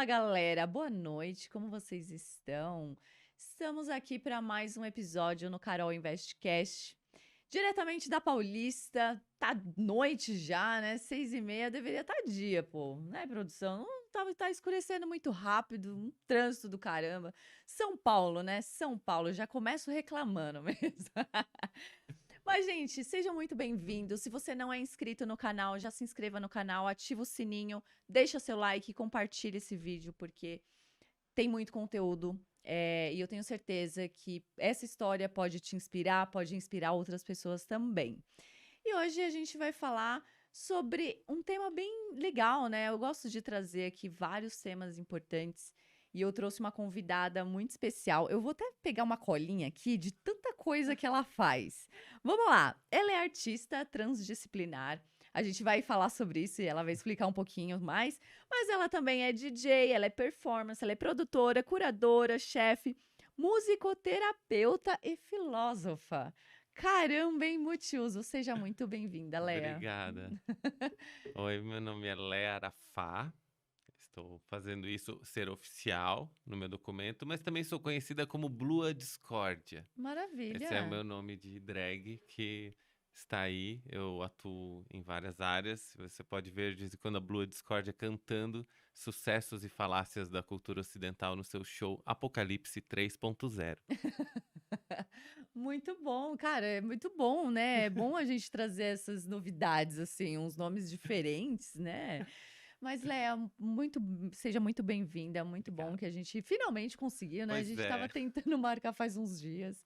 Fala galera, boa noite, como vocês estão? Estamos aqui para mais um episódio no Carol Investcast, diretamente da Paulista. Tá noite já, né? 6h30, deveria estar dia, pô, né, produção? Não tá escurecendo muito rápido, um trânsito do caramba. São Paulo, né? São Paulo, já começo reclamando mesmo. Mas, gente, sejam muito bem-vindos. Se você não é inscrito no canal, já se inscreva no canal, ativa o sininho, deixa seu like e compartilhe esse vídeo, porque tem muito conteúdo. E eu tenho certeza que essa história pode te inspirar, pode inspirar outras pessoas também. E hoje a gente vai falar sobre um tema bem legal, né? Eu gosto de trazer aqui vários temas importantes e eu trouxe uma convidada muito especial. Eu vou até pegar uma colinha aqui de tanta coisa que ela faz. Vamos lá! Ela é artista transdisciplinar. A gente vai falar sobre isso e ela vai explicar um pouquinho mais. Mas ela também é DJ, ela é performance, ela é produtora, curadora, chefe, musicoterapeuta e filósofa. Caramba, hein, multiuso. Seja muito bem-vinda, Léa. Obrigada. Oi, meu nome é Léa Arafá. Estou fazendo isso ser oficial no meu documento, mas também sou conhecida como Blua Discórdia. Esse é o Maravilha. meu nome de drag que está aí. Eu atuo em várias áreas. Você pode ver de vez em quando a Blua Discórdia cantando sucessos e falácias da cultura ocidental no seu show Apocalipse 3.0. Muito bom, cara, é muito bom, né? É bom a gente trazer essas novidades, assim, uns nomes diferentes, né? Mas, Léa, seja muito bem-vinda, muito bom Obrigado. que a gente finalmente conseguiu, né? A Pois gente estava é, tentando marcar faz uns dias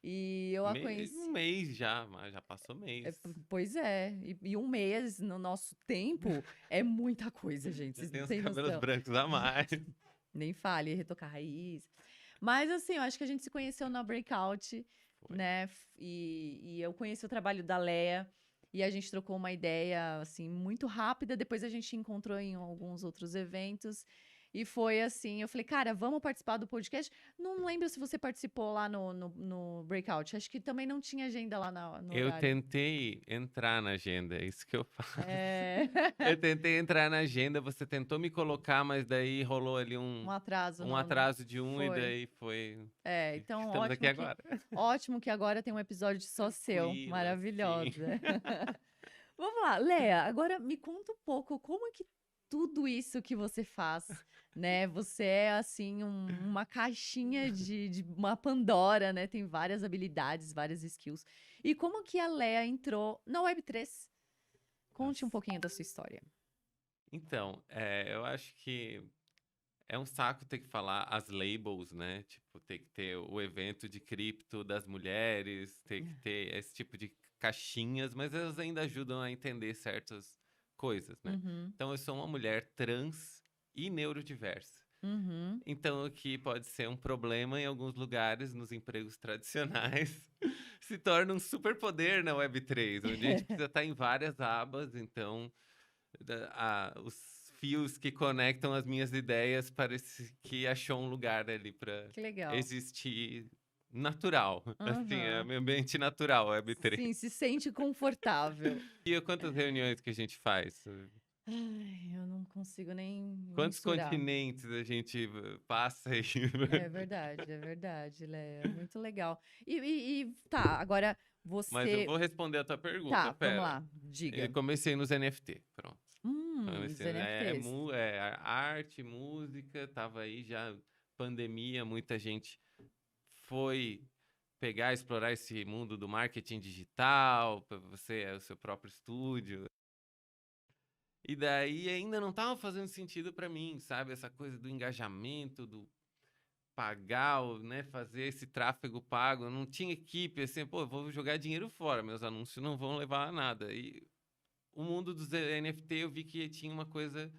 e eu a um conheci. mês já, mas já passou mês. Pois é, e um mês no nosso tempo é muita coisa, gente, Já vocês não tem os têm cabelos noção. brancos a mais. Nem fale, retocar raiz. Mas assim, eu acho que a gente se conheceu na Breakout, Foi. né? E eu conheci o trabalho da Leia e a gente trocou uma ideia assim muito rápida. Depois a gente encontrou em alguns outros eventos. E foi assim, eu falei, cara, vamos participar do podcast. Não lembro se você participou lá no Breakout. Acho que também não tinha agenda lá no Eu horário. tentei entrar na agenda, é isso que eu faço. É... Eu tentei entrar na agenda, você tentou me colocar, mas daí rolou ali um atraso um no... atraso de um e Foi. daí foi. Então Estamos aqui agora. ótimo que agora tem um episódio só seu, Tranquila, sim. maravilhosa. Vamos lá, Léa, agora me conta um pouco como é que tudo isso que você faz, né? Você é assim uma caixinha de uma Pandora, né? Tem várias habilidades, várias skills. E como que a Léa entrou na Web3? Conte um Nossa. pouquinho da sua história. Então, eu acho que é um saco ter que falar as labels, né? Tipo, ter que ter o evento de cripto das mulheres, ter que ter esse tipo de caixinhas, mas elas ainda ajudam a entender certas coisas, né? Uhum, Então, eu sou uma mulher trans e neurodiversa. uhum. Então, o que pode ser um problema em alguns lugares, nos empregos tradicionais, se torna um superpoder na Web3, onde a gente precisa estar em várias abas. Então, os fios que conectam as minhas ideias parece que achou um lugar ali para Que legal. existir natural. Assim, é Uhum. meu ambiente natural, Web3. Sim, se sente confortável. E quantas reuniões que a gente faz? Ai, eu não consigo nem Quantos mensurar. continentes a gente passa aí? É verdade, Léa. Muito legal. Tá, agora Mas eu você. vou responder a tua pergunta, Tá, vamos pera. lá, Eu diga. comecei nos NFT, pronto. Dos Comecei, NFTs. arte, música, tava aí já pandemia, muita gente foi pegar, explorar esse mundo do marketing digital, para você é o seu próprio estúdio. E daí ainda não tava fazendo sentido para mim, sabe? Essa coisa do engajamento, do pagar, né? Fazer esse tráfego pago. Eu não tinha equipe, assim, pô, eu vou jogar dinheiro fora, meus anúncios não vão levar a nada. E o mundo dos NFT eu vi que tinha uma coisa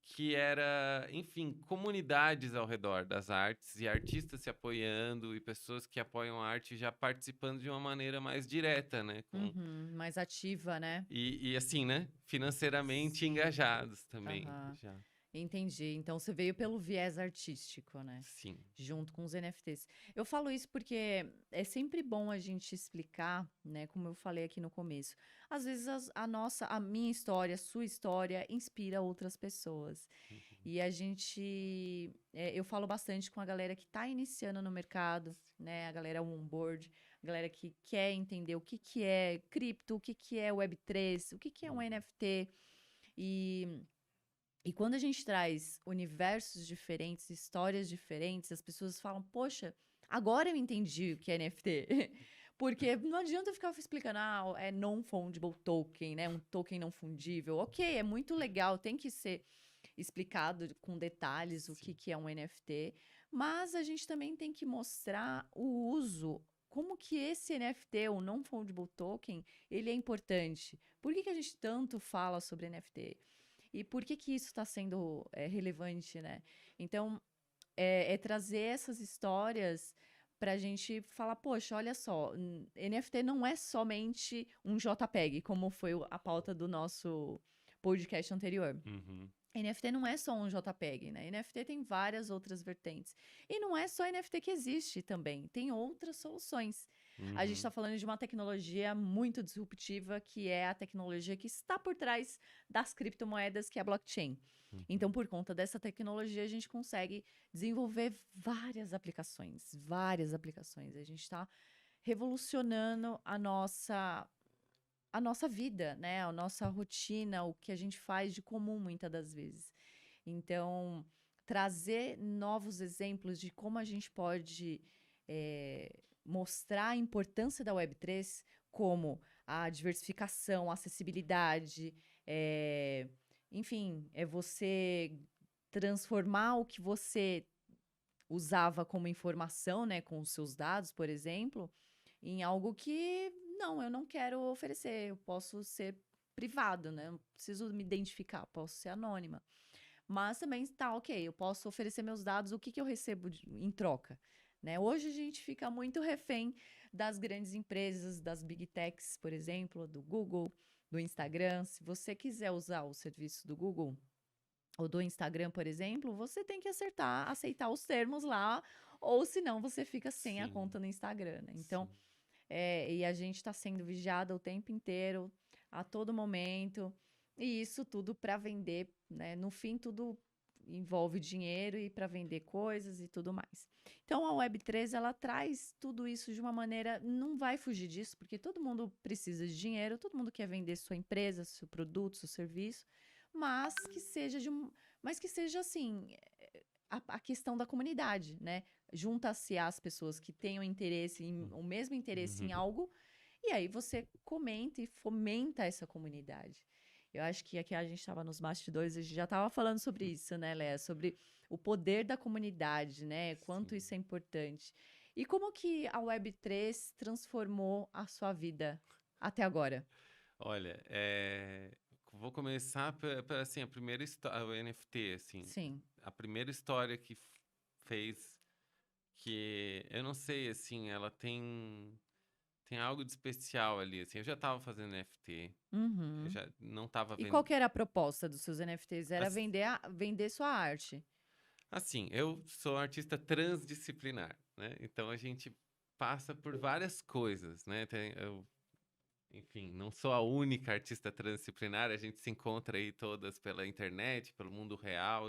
que era, enfim, comunidades ao redor das artes e artistas se apoiando e pessoas que apoiam a arte já participando de uma maneira mais direta, né? Uhum, mais ativa, né? E assim, né? Financeiramente Sim. engajados também, Aham. já. Entendi. Então você veio pelo viés artístico, né? Sim. Junto com os NFTs. Eu falo isso porque é sempre bom a gente explicar, né? Como eu falei aqui no começo. Às vezes a minha história, a sua história inspira outras pessoas. E a gente, eu falo bastante com a galera que está iniciando no mercado, né? A galera on-board, a galera que quer entender o que que é cripto, o que que é Web3, o que que é um NFT. E, e quando a gente traz universos diferentes, histórias diferentes, as pessoas falam, poxa, agora eu entendi o que é NFT. Porque não adianta eu ficar explicando, é non-fungible token, né? Um token não fundível. Ok, é muito legal, tem que ser explicado com detalhes o que Sim. que é um NFT, mas a gente também tem que mostrar o uso, como que esse NFT, o non-fungible token, ele é importante. Por que que a gente tanto fala sobre NFT? E por que que isso está sendo relevante, né? Então, é trazer essas histórias para a gente falar, poxa, olha só, NFT não é somente um JPEG, como foi a pauta do nosso podcast anterior. Uhum. NFT não é só um JPEG, né? NFT tem várias outras vertentes. E não é só NFT que existe também, tem outras soluções. A gente está Uhum. falando de uma tecnologia muito disruptiva, que é a tecnologia que está por trás das criptomoedas, que é a blockchain. Então, Uhum. por conta dessa tecnologia, a gente consegue desenvolver várias aplicações, várias aplicações. A gente está revolucionando a nossa vida, né? A nossa rotina, o que a gente faz de comum muitas das vezes. Então, trazer novos exemplos de como a gente pode mostrar a importância da Web3, como a diversificação, a acessibilidade, enfim, é você transformar o que você usava como informação, né, com os seus dados, por exemplo, em algo que não, eu não quero oferecer, eu posso ser privado, né? Não preciso me identificar, posso ser anônima. Mas também tá ok, eu posso oferecer meus dados, o que que eu recebo em troca? Né? Hoje a gente fica muito refém das grandes empresas, das big techs, por exemplo, do Google, do Instagram. Se você quiser usar o serviço do Google ou do Instagram, por exemplo, você tem que aceitar os termos lá, ou senão você fica sem a Sim. conta no Instagram, né? Então, Sim. e a gente está sendo vigiada o tempo inteiro, a todo momento, e isso tudo para vender, né? No fim, tudo envolve dinheiro e para vender coisas e tudo mais. Então, a Web3, ela traz tudo isso de uma maneira, não vai fugir disso, porque todo mundo precisa de dinheiro, todo mundo quer vender sua empresa, seu produto, seu serviço, mas que seja mas que seja assim, a questão da comunidade, né? Junta-se às pessoas que tenham interesse o mesmo interesse em Uhum. algo, e aí você comenta e fomenta essa comunidade. Eu acho que aqui a gente estava nos bastidores, a gente já estava falando sobre isso, né, Léa? Sobre o poder da comunidade, né? Quanto Sim. isso é importante. E como que a Web3 transformou a sua vida até agora? Olha, vou começar assim, a primeira história, o NFT, assim, Sim. a primeira história que fez que, eu não sei, assim, ela tem algo de especial ali, assim, eu já tava fazendo NFT, eu Uhum. já não tava E qual vendo, que era a proposta dos seus NFTs? Era as- vender sua arte. assim, eu sou artista transdisciplinar, né, então a gente passa por várias coisas, né, enfim, não sou a única artista transdisciplinar, a gente se encontra aí todas pela internet, pelo mundo real,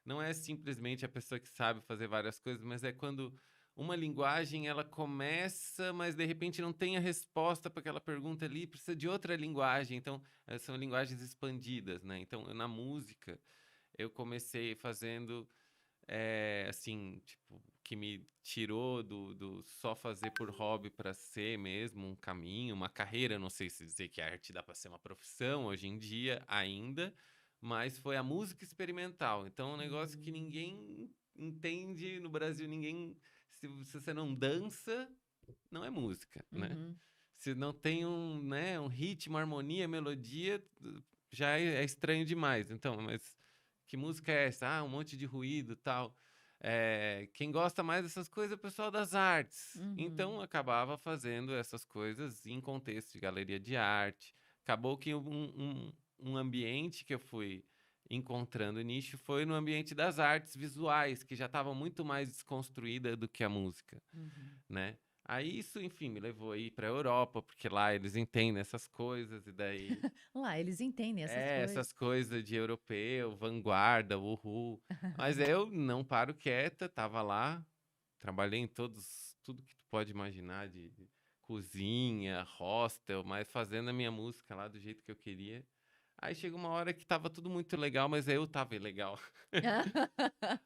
não é simplesmente a pessoa que sabe fazer várias coisas, mas é quando uma linguagem ela começa, mas de repente não tem a resposta para aquela pergunta ali, precisa de outra linguagem, então são linguagens expandidas, né? Então, na música, eu comecei fazendo assim, tipo, que me tirou do só fazer por hobby para ser mesmo um caminho, uma carreira. Não sei se dizer que a arte dá para ser uma profissão hoje em dia ainda, mas foi a música experimental. Então, é um negócio que Uhum. ninguém entende no Brasil, ninguém. Se você não dança, não é música, né? Uhum. Se não tem um ritmo, harmonia, melodia, já é estranho demais. Então, mas que música é essa? Ah, um monte de ruído, tal. Quem gosta mais dessas coisas é o pessoal das artes. Uhum. Então, acabava fazendo essas coisas em contexto de galeria de arte. Acabou que um ambiente que eu fui encontrando nicho foi no ambiente das artes visuais, que já estavam muito mais desconstruída do que a música, Uhum. né? Aí isso, enfim, me levou aí pra Europa, porque lá eles entendem essas coisas, e daí Lá, eles entendem essas coisas. essas coisas de europeu, vanguarda, uhul. Mas eu não paro quieta, tava lá, trabalhei em tudo que tu pode imaginar de cozinha, hostel, mas fazendo a minha música lá do jeito que eu queria. Aí chega uma hora que tava tudo muito legal, mas eu tava ilegal.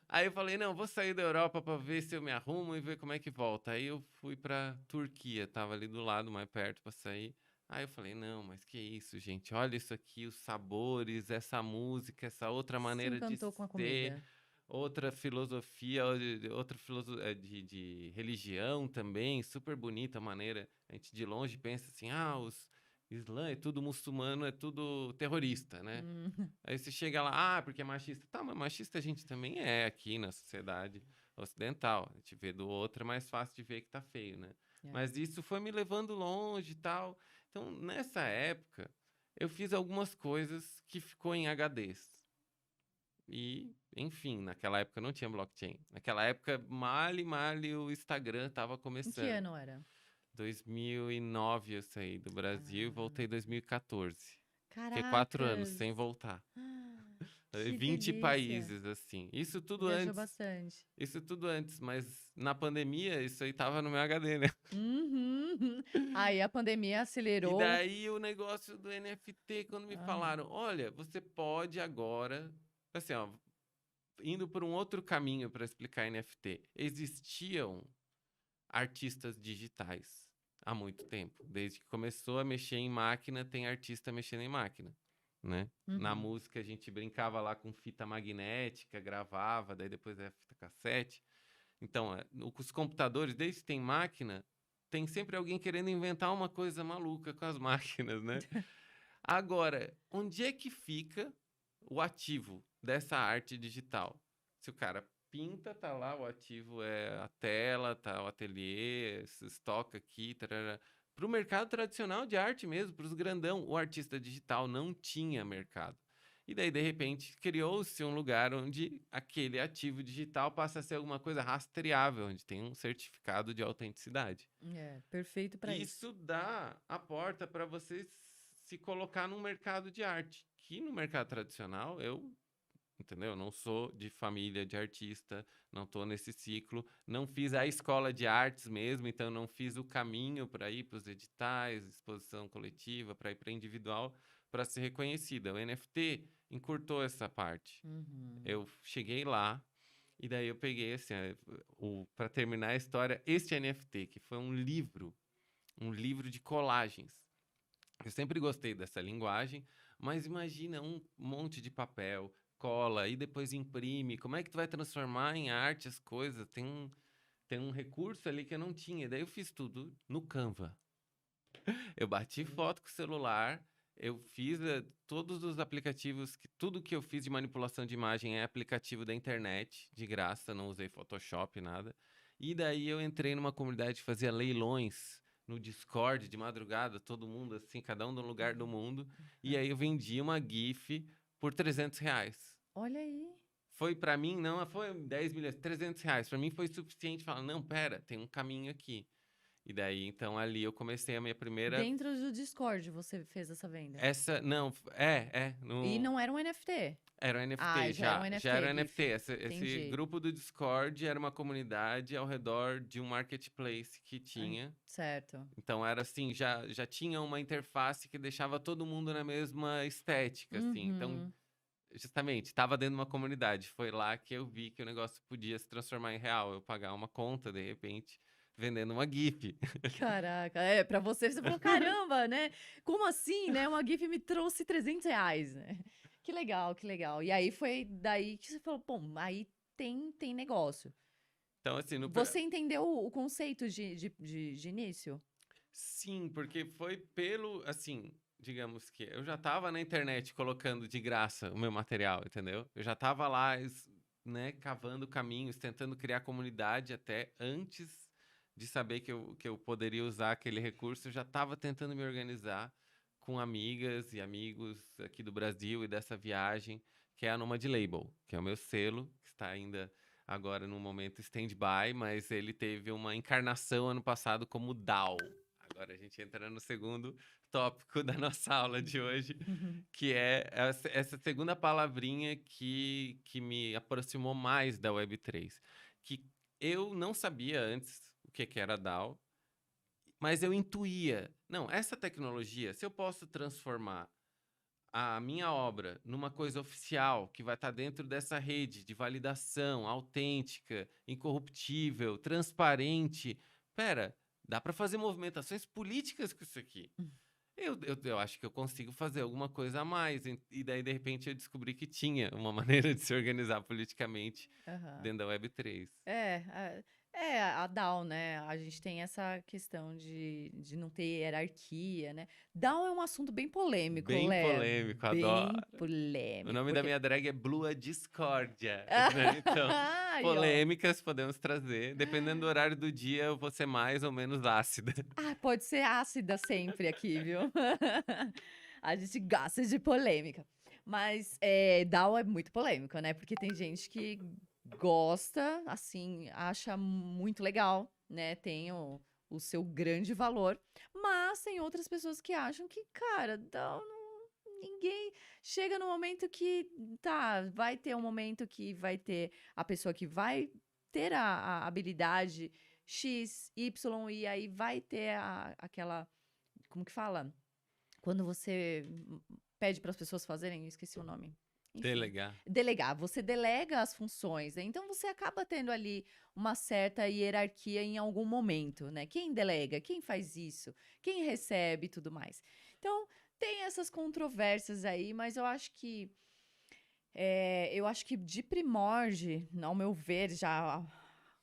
Aí eu falei, não, vou sair da Europa pra ver se eu me arrumo e ver como é que volta. Aí eu fui pra Turquia, tava ali do lado, mais perto pra sair. Aí eu falei, não, mas que isso, gente? Olha isso aqui, os sabores, essa música, essa outra Se maneira de encantou com a ser, comida. outra filosofia, outra de religião também, super bonita a maneira. A gente de longe pensa assim, os Islã é tudo muçulmano, é tudo terrorista, né? Hum, Aí você chega lá, porque é machista. Tá, mas machista a gente também é aqui na sociedade ocidental. A gente vê do outro, é mais fácil de ver que tá feio, né? é. Mas isso foi me levando longe e tal. Então, nessa época, eu fiz algumas coisas que ficou em HDs. E, enfim, naquela época não tinha blockchain. Naquela época, male o Instagram tava Em que começando. ano era? 2009 eu saí do Brasil e Ah, voltei em 2014. Fiquei 4 anos caracas! sem voltar. Ah, Aí que 20 delícia! países, assim. Viajou bastante. Isso tudo antes, mas na pandemia isso aí tava no meu HD, né? Uhum. Aí a pandemia E acelerou. daí o negócio do NFT, quando me Ah, falaram, olha, você pode agora, assim, ó, indo por um outro caminho para explicar NFT. Existiam artistas digitais há muito tempo. Desde que começou a mexer em máquina, tem artista mexendo em máquina, né? Na uhum. música a gente brincava lá com fita magnética, gravava, daí depois é fita cassete. Então, os computadores, desde que tem máquina, tem sempre alguém querendo inventar uma coisa maluca com as máquinas, né? Agora, onde é que fica o ativo dessa arte digital? Se o cara pinta, tá lá, o ativo é a tela, tá o ateliê, se estoca aqui, tarará. Para o mercado tradicional de arte mesmo, para os grandão, o artista digital não tinha mercado. E daí, de repente, criou-se um lugar onde aquele ativo digital passa a ser alguma coisa rastreável, onde tem um certificado de autenticidade. É, perfeito para isso. Isso dá a porta para você se colocar num mercado de arte, que no mercado tradicional entendeu? Não sou de família de artista, não estou nesse ciclo, não fiz a escola de artes mesmo, então não fiz o caminho para ir para os editais, exposição coletiva, para ir para individual, para ser reconhecida. O NFT encurtou essa parte. Uhum. Eu cheguei lá e daí eu peguei assim, para terminar a história, este NFT, que foi um livro de colagens. Eu sempre gostei dessa linguagem, mas imagina um monte de papel, cola e depois imprime. Como é que tu vai transformar em arte as coisas? Tem um recurso ali que eu não tinha. Daí eu fiz tudo no Canva. Eu bati Sim. foto com o celular, eu fiz todos os aplicativos, tudo que eu fiz de manipulação de imagem é aplicativo da internet, de graça, não usei Photoshop, nada. E daí eu entrei numa comunidade que fazia leilões no Discord de madrugada, todo mundo assim, cada um num lugar do mundo. E aí eu vendi uma GIF por R$ 300. Olha aí. Foi pra mim, não foi 10 milhões, R$ 300. Pra mim foi suficiente falar, não, pera, tem um caminho aqui. E daí, então, ali eu comecei a minha primeira. Dentro do Discord você fez essa venda. Essa, não, E no, não era um NFT. era um Ah, NFT já era um já era NFT, um NFT. GIF. Esse Entendi. grupo do Discord era uma comunidade ao redor de um marketplace que Ai, tinha. certo. Então era assim, já tinha uma interface que deixava todo mundo na mesma estética, assim. Então, Uhum. justamente, estava dentro de uma comunidade. Foi lá que eu vi que o negócio podia se transformar em real. Eu pagar uma conta, de repente, vendendo uma GIF. Caraca, pra você, você falou, caramba, né? Como assim, né? Uma GIF me trouxe R$ 300, né? Que legal, que legal. E aí foi daí que você falou, bom, aí tem negócio. Então, assim, Você entendeu o conceito de início? sim, porque foi pelo, assim, digamos que eu já estava na internet colocando de graça o meu material, entendeu? Eu já estava lá, né, cavando caminhos, tentando criar comunidade até antes de saber que eu poderia usar aquele recurso, eu já estava tentando me organizar com amigas e amigos aqui do Brasil e dessa viagem, que é a Nomad Label, que é o meu selo, que está ainda agora no momento stand-by, mas ele teve uma encarnação ano passado como DAO. Agora a gente entra no segundo tópico da nossa aula de hoje, que é essa segunda palavrinha que me aproximou mais da Web3. Que eu não sabia antes o que era DAO, mas eu intuía. Não, essa tecnologia, se eu posso transformar a minha obra numa coisa oficial, que vai estar dentro dessa rede de validação autêntica, incorruptível, transparente. Pera, dá para fazer movimentações políticas com isso aqui. Eu acho que eu consigo fazer alguma coisa a mais. E daí, de repente, eu descobri que tinha uma maneira de se organizar politicamente Aham. dentro da Web3. A DAO, né? A gente tem essa questão de não ter hierarquia, né? DAO é um assunto bem polêmico, Bem Lé. polêmico, Bem adoro. O polêmico, nome da porque... minha drag é Blua Discórdia, né? Então, Aí, ó. polêmicas podemos trazer. Dependendo do horário do dia, eu vou ser mais ou menos ácida. Ah, pode ser ácida sempre aqui, viu? A gente gosta de polêmica. Mas DAO é muito polêmico, né? Porque tem gente que gosta, assim, acha muito legal, né? Tem o seu grande valor. Mas tem outras pessoas que acham que, cara, DAO ninguém chega no momento que tá, vai ter um momento que vai ter a pessoa que vai ter a habilidade X, Y, e aí vai ter aquela, como que fala? Quando você pede para as pessoas fazerem, eu esqueci o nome. Enfim, Delegar. delegar. Você delega as funções, né? Então você acaba tendo ali uma certa hierarquia em algum momento, né? Quem delega, quem faz isso, quem recebe e tudo mais. Então, tem essas controvérsias aí, mas eu acho que de primórdio, ao meu ver, já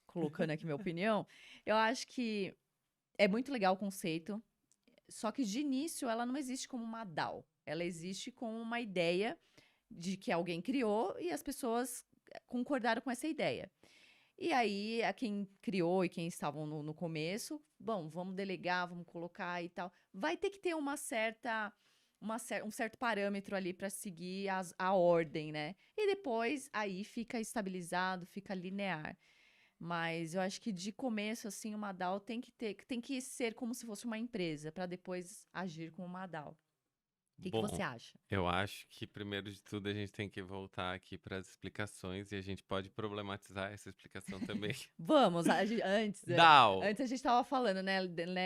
colocando aqui minha opinião, eu acho que é muito legal o conceito, só que de início ela não existe como uma DAO. Ela existe como uma ideia de que alguém criou e as pessoas concordaram com essa ideia. E aí, a quem criou e quem estavam no começo, bom, vamos delegar, vamos colocar e tal. Vai ter que ter um certo parâmetro ali para seguir a ordem, né? E depois aí fica estabilizado, fica linear. Mas eu acho que de começo, assim, uma DAO tem que ser como se fosse uma empresa, para depois agir como uma DAO. O que Bom, você acha? eu acho que primeiro de tudo a gente tem que voltar aqui para as explicações e a gente pode problematizar essa explicação também. Vamos, DAO. antes a gente estava falando, né,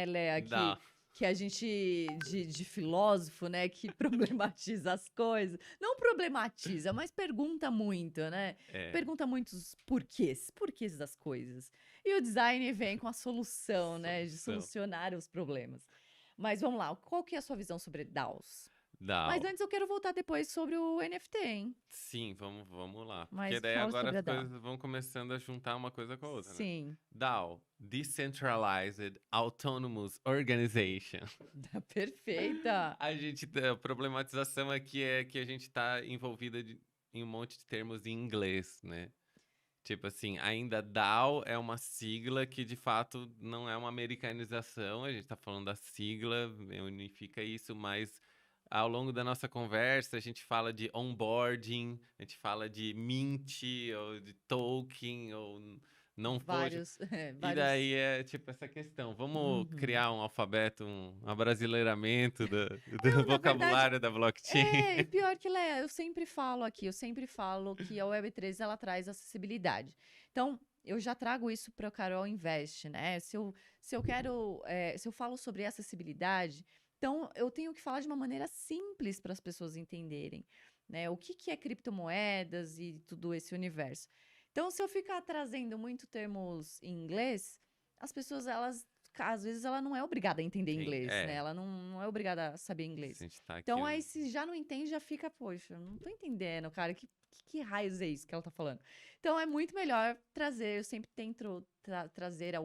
Léa, DAO. que a gente, de filósofo, né, que problematiza as coisas. Não problematiza, mas pergunta muito, né? É, Pergunta muitos porquês das coisas. E o design vem com a solução, né, de solução. solucionar os problemas. Mas vamos lá, qual que é a sua visão sobre DAOs? Mas DAO. antes eu quero voltar depois sobre o NFT, hein? Sim, vamos lá. Porque Mas daí fala agora sobre as a DAO. coisas vão começando a juntar uma coisa com a outra, né? Sim, DAO, Decentralized Autonomous Organization. perfeita. A problematização aqui é que a gente está envolvida em um monte de termos em inglês, né? Tipo assim, ainda DAO é uma sigla que de fato não é uma americanização, a gente tá falando da sigla, unifica isso, mas ao longo da nossa conversa a gente fala de onboarding, a gente fala de mint, ou de token, ou não pode. Vários, E vários. daí é tipo essa questão, vamos Uhum. criar um alfabeto, um abrasileiramento do Não, na verdade, vocabulário da blockchain. e pior que Léa, eu sempre falo que a Web3 ela traz acessibilidade. Então, eu já trago isso para o Carol Invest, né? Se eu falo sobre acessibilidade, então eu tenho que falar de uma maneira simples para as pessoas entenderem, né? O que que é criptomoedas e tudo esse universo. Então, se eu ficar trazendo muito termos em inglês, as pessoas, às vezes, ela não é obrigada a entender Sim, inglês, né? é. Ela não é obrigada a saber Se inglês. a gente tá aqui. Então, aí, se já não entende, já fica, poxa, não tô entendendo, cara, que raios é isso que ela tá falando? Então, é muito melhor trazer, eu sempre tento trazer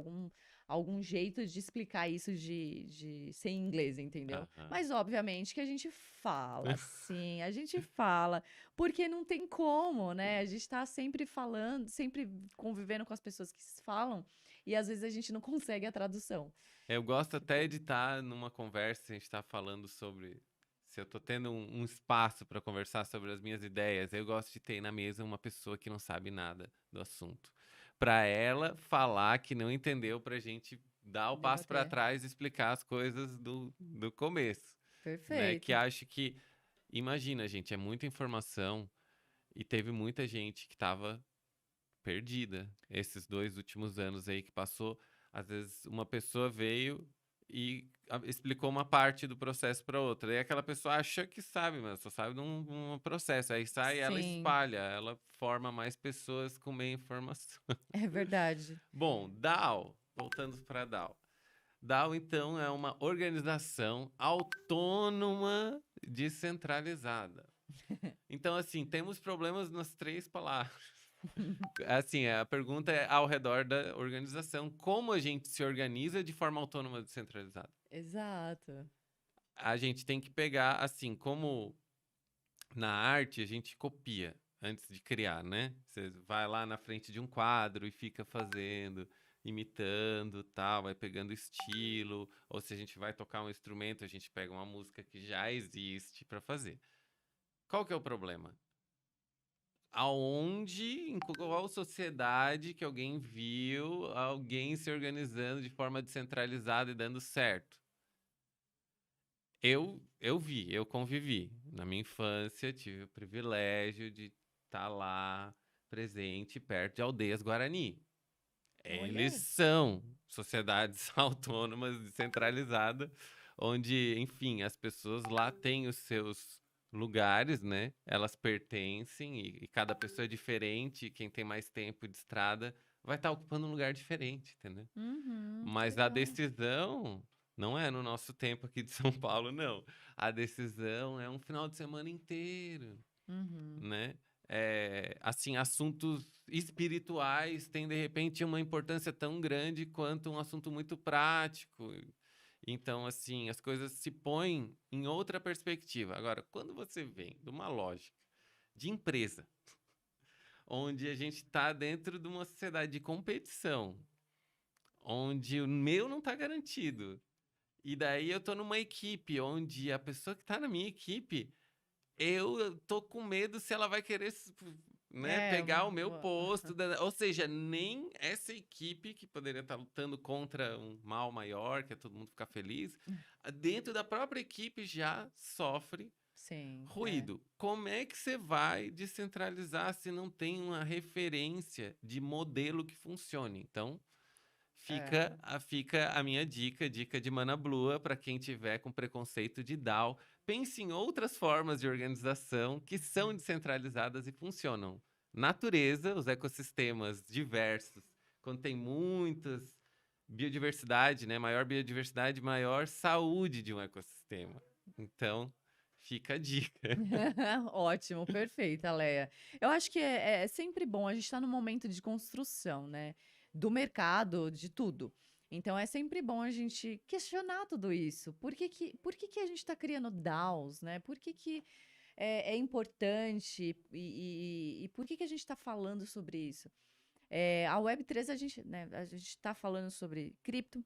algum jeito de explicar isso de ser em inglês, entendeu? Aham. Mas, obviamente, que a gente fala, sim, a gente fala, porque não tem como, né? A gente tá sempre falando, sempre convivendo com as pessoas que falam, e às vezes a gente não consegue a tradução. Eu gosto até de estar numa conversa, a gente tá falando sobre. Se eu tô tendo um espaço para conversar sobre as minhas ideias, eu gosto de ter na mesa uma pessoa que não sabe nada do assunto. para ela falar que não entendeu, para a gente dar o passo para Debater. trás e explicar as coisas do começo, né? Que Perfeito. acho que, imagina, gente, é muita informação e teve muita gente que estava perdida esses 2 últimos anos aí que passou. Às vezes uma pessoa veio e explicou uma parte do processo para outra. E aquela pessoa acha que sabe, mas só sabe de um processo. Aí sai, ela Sim, espalha, ela forma mais pessoas com meia informação. é verdade. Bom, DAO, voltando para DAO. DAO, então, é uma organização autônoma descentralizada. Então, assim, temos problemas nas 3 palavras. Assim, a pergunta é ao redor da organização. Como a gente se organiza de forma autônoma descentralizada? Exato. A gente tem que pegar, assim, como na arte a gente copia antes de criar, né? Você vai lá na frente de um quadro e fica fazendo, imitando, tal, vai pegando estilo, ou se a gente vai tocar um instrumento, a gente pega uma música que já existe para fazer. Qual que é o problema? Aonde, em qual sociedade que alguém viu alguém se organizando de forma descentralizada e dando certo? Eu vi, eu convivi. Na minha infância, tive o privilégio de estar lá, presente, perto de aldeias Guarani. Eles Olha. são sociedades autônomas descentralizadas, onde, enfim, as pessoas lá têm os seus lugares, né? Elas pertencem e cada pessoa é diferente. Quem tem mais tempo de estrada vai estar ocupando um lugar diferente, entendeu? Uhum, que Mas a legal. decisão não é no nosso tempo aqui de São Paulo, não. A decisão é um final de semana inteiro, Uhum. né? Assim, assuntos espirituais têm, de repente, uma importância tão grande quanto um assunto muito prático. Então, assim, as coisas se põem em outra perspectiva. Agora, quando você vem de uma lógica de empresa, onde a gente está dentro de uma sociedade de competição, onde o meu não está garantido, e daí eu tô numa equipe onde a pessoa que tá na minha equipe, eu tô com medo se ela vai querer, né, É, pegar o meu posto. Ou seja, nem essa equipe que poderia estar lutando contra um mal maior, que é todo mundo ficar feliz, dentro da própria equipe já sofre sim, é. ruído. Como é que você vai descentralizar se não tem uma referência de modelo que funcione? Então, É. fica a minha dica de Mana Blua para quem tiver com preconceito de DAO. Pense em outras formas de organização que são descentralizadas e funcionam. Natureza, os ecossistemas diversos, quando tem muitas biodiversidade, né? Maior biodiversidade, maior saúde de um ecossistema. Então, fica a dica. Ótimo, perfeita, Leia. Eu acho que é sempre bom, a gente está num momento de construção, né? Do mercado, de tudo. Então é sempre bom a gente questionar tudo isso. Por que que a gente está criando DAOs, né? Por que que é importante e por que que a gente está falando sobre isso? A Web3, a gente está falando sobre cripto,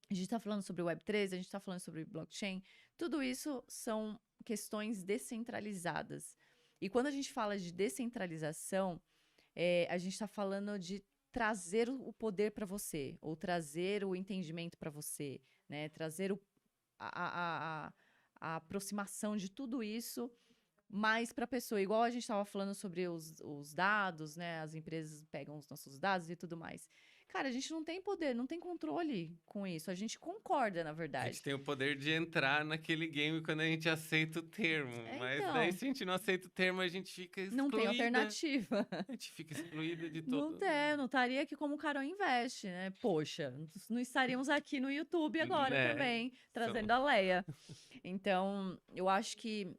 a gente está falando sobre Web3, a gente está falando sobre blockchain. Tudo isso são questões descentralizadas. E quando a gente fala de descentralização, a gente está falando de trazer o poder para você, ou trazer o entendimento para você, né? Trazer a aproximação de tudo isso mais para a pessoa. Igual a gente estava falando sobre os dados, né? As empresas pegam os nossos dados e tudo mais. Cara, a gente não tem poder, não tem controle com isso. A gente concorda, na A gente verdade. tem o poder de entrar naquele game quando a gente aceita o termo. Mas daí, Então, se a gente não aceita o termo, a gente fica não tem excluída. alternativa. A gente fica excluída de Não todo. tem, não estaria aqui como o Carol Investe, né? Poxa, não estaríamos aqui no YouTube agora Né? também, São- trazendo a Leia. Então, eu acho que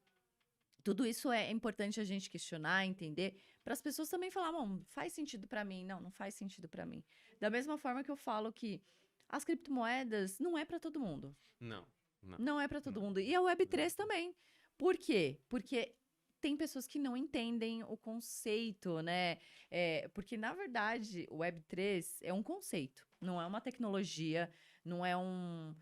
tudo isso é importante a gente questionar, entender, para as pessoas também falar, bom, faz sentido para mim? Não, não faz sentido para mim. Da mesma forma que eu falo que as criptomoedas não é para todo mundo. Não, não, Não é para todo não. mundo. E a Não. Web3 também. Por quê? Porque tem pessoas que não entendem o conceito, né? Porque, na verdade, o Web3 é um conceito, não é uma tecnologia, não é um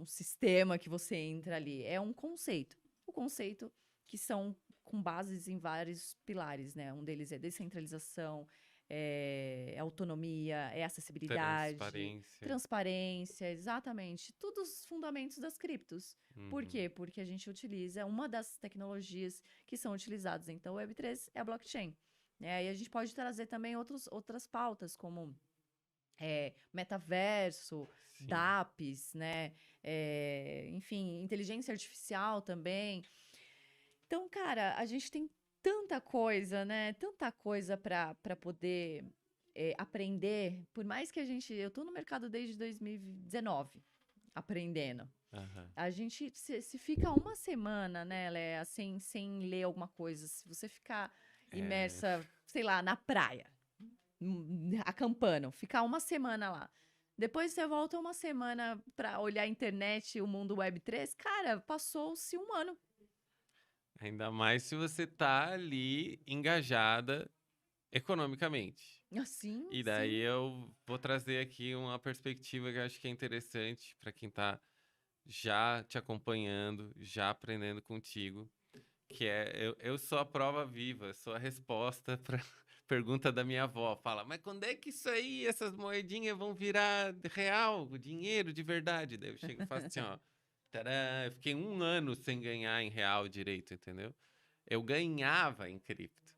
sistema que você entra ali, é um conceito. O conceito que são com bases em vários pilares, né? Um deles é descentralização, é autonomia, é acessibilidade, Transparência. transparência, exatamente. Todos os fundamentos das criptos. Por Uhum. quê? Porque a gente utiliza uma das tecnologias que são utilizadas. Então, o Web3 é a blockchain. Né? E a gente pode trazer também outras pautas, como metaverso, Sim. dApps, né? Enfim, inteligência artificial também. Então, cara, a gente tem tanta coisa, né? Tanta coisa para poder aprender. Por mais que eu tô no mercado desde 2019, aprendendo. Aham. A gente se fica uma semana, né, Léa, sem ler alguma coisa, se você ficar É, imersa, sei lá, na praia, acampando, ficar uma semana lá. Depois você volta uma semana para olhar a internet, o mundo Web3, cara, passou-se um ano. ainda mais se você tá ali engajada economicamente. Assim, E daí sim. eu vou trazer aqui uma perspectiva que eu acho que é interessante para quem tá já te acompanhando, já aprendendo contigo, que é eu sou a prova viva, sou a resposta para pergunta da minha avó. Fala, mas quando é que isso aí, essas moedinhas vão virar real, dinheiro de verdade? Daí eu chego e faço assim, ó. Tadã, eu fiquei um ano sem ganhar em real direito, entendeu? Eu ganhava em cripto.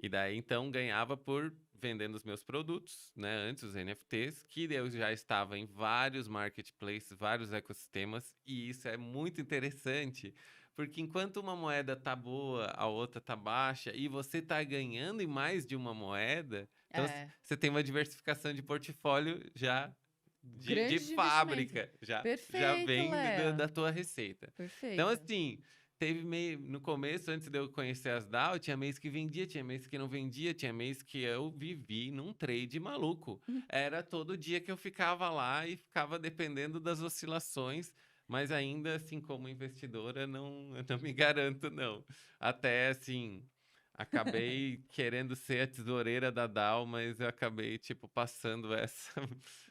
E daí, então, ganhava por vendendo os meus produtos, né? Antes, os NFTs, que eu já estava em vários marketplaces, vários ecossistemas, e isso é muito interessante, porque enquanto uma moeda tá boa, a outra tá baixa, e você tá ganhando em mais de uma moeda, então É, você tem uma diversificação de portfólio já de grande de investimento. fábrica, já Perfeito, vem Léa. da tua receita. Então, Perfeito. assim, teve meio no começo, antes de eu conhecer as DAO, tinha mês que vendia, tinha mês que não vendia, tinha mês que eu vivi num trade maluco. Era todo dia que eu ficava lá e ficava dependendo das oscilações, mas ainda assim, como investidora, não, eu não me garanto, não. Até assim, acabei querendo ser a tesoureira da DAO, mas eu acabei, tipo, passando essa,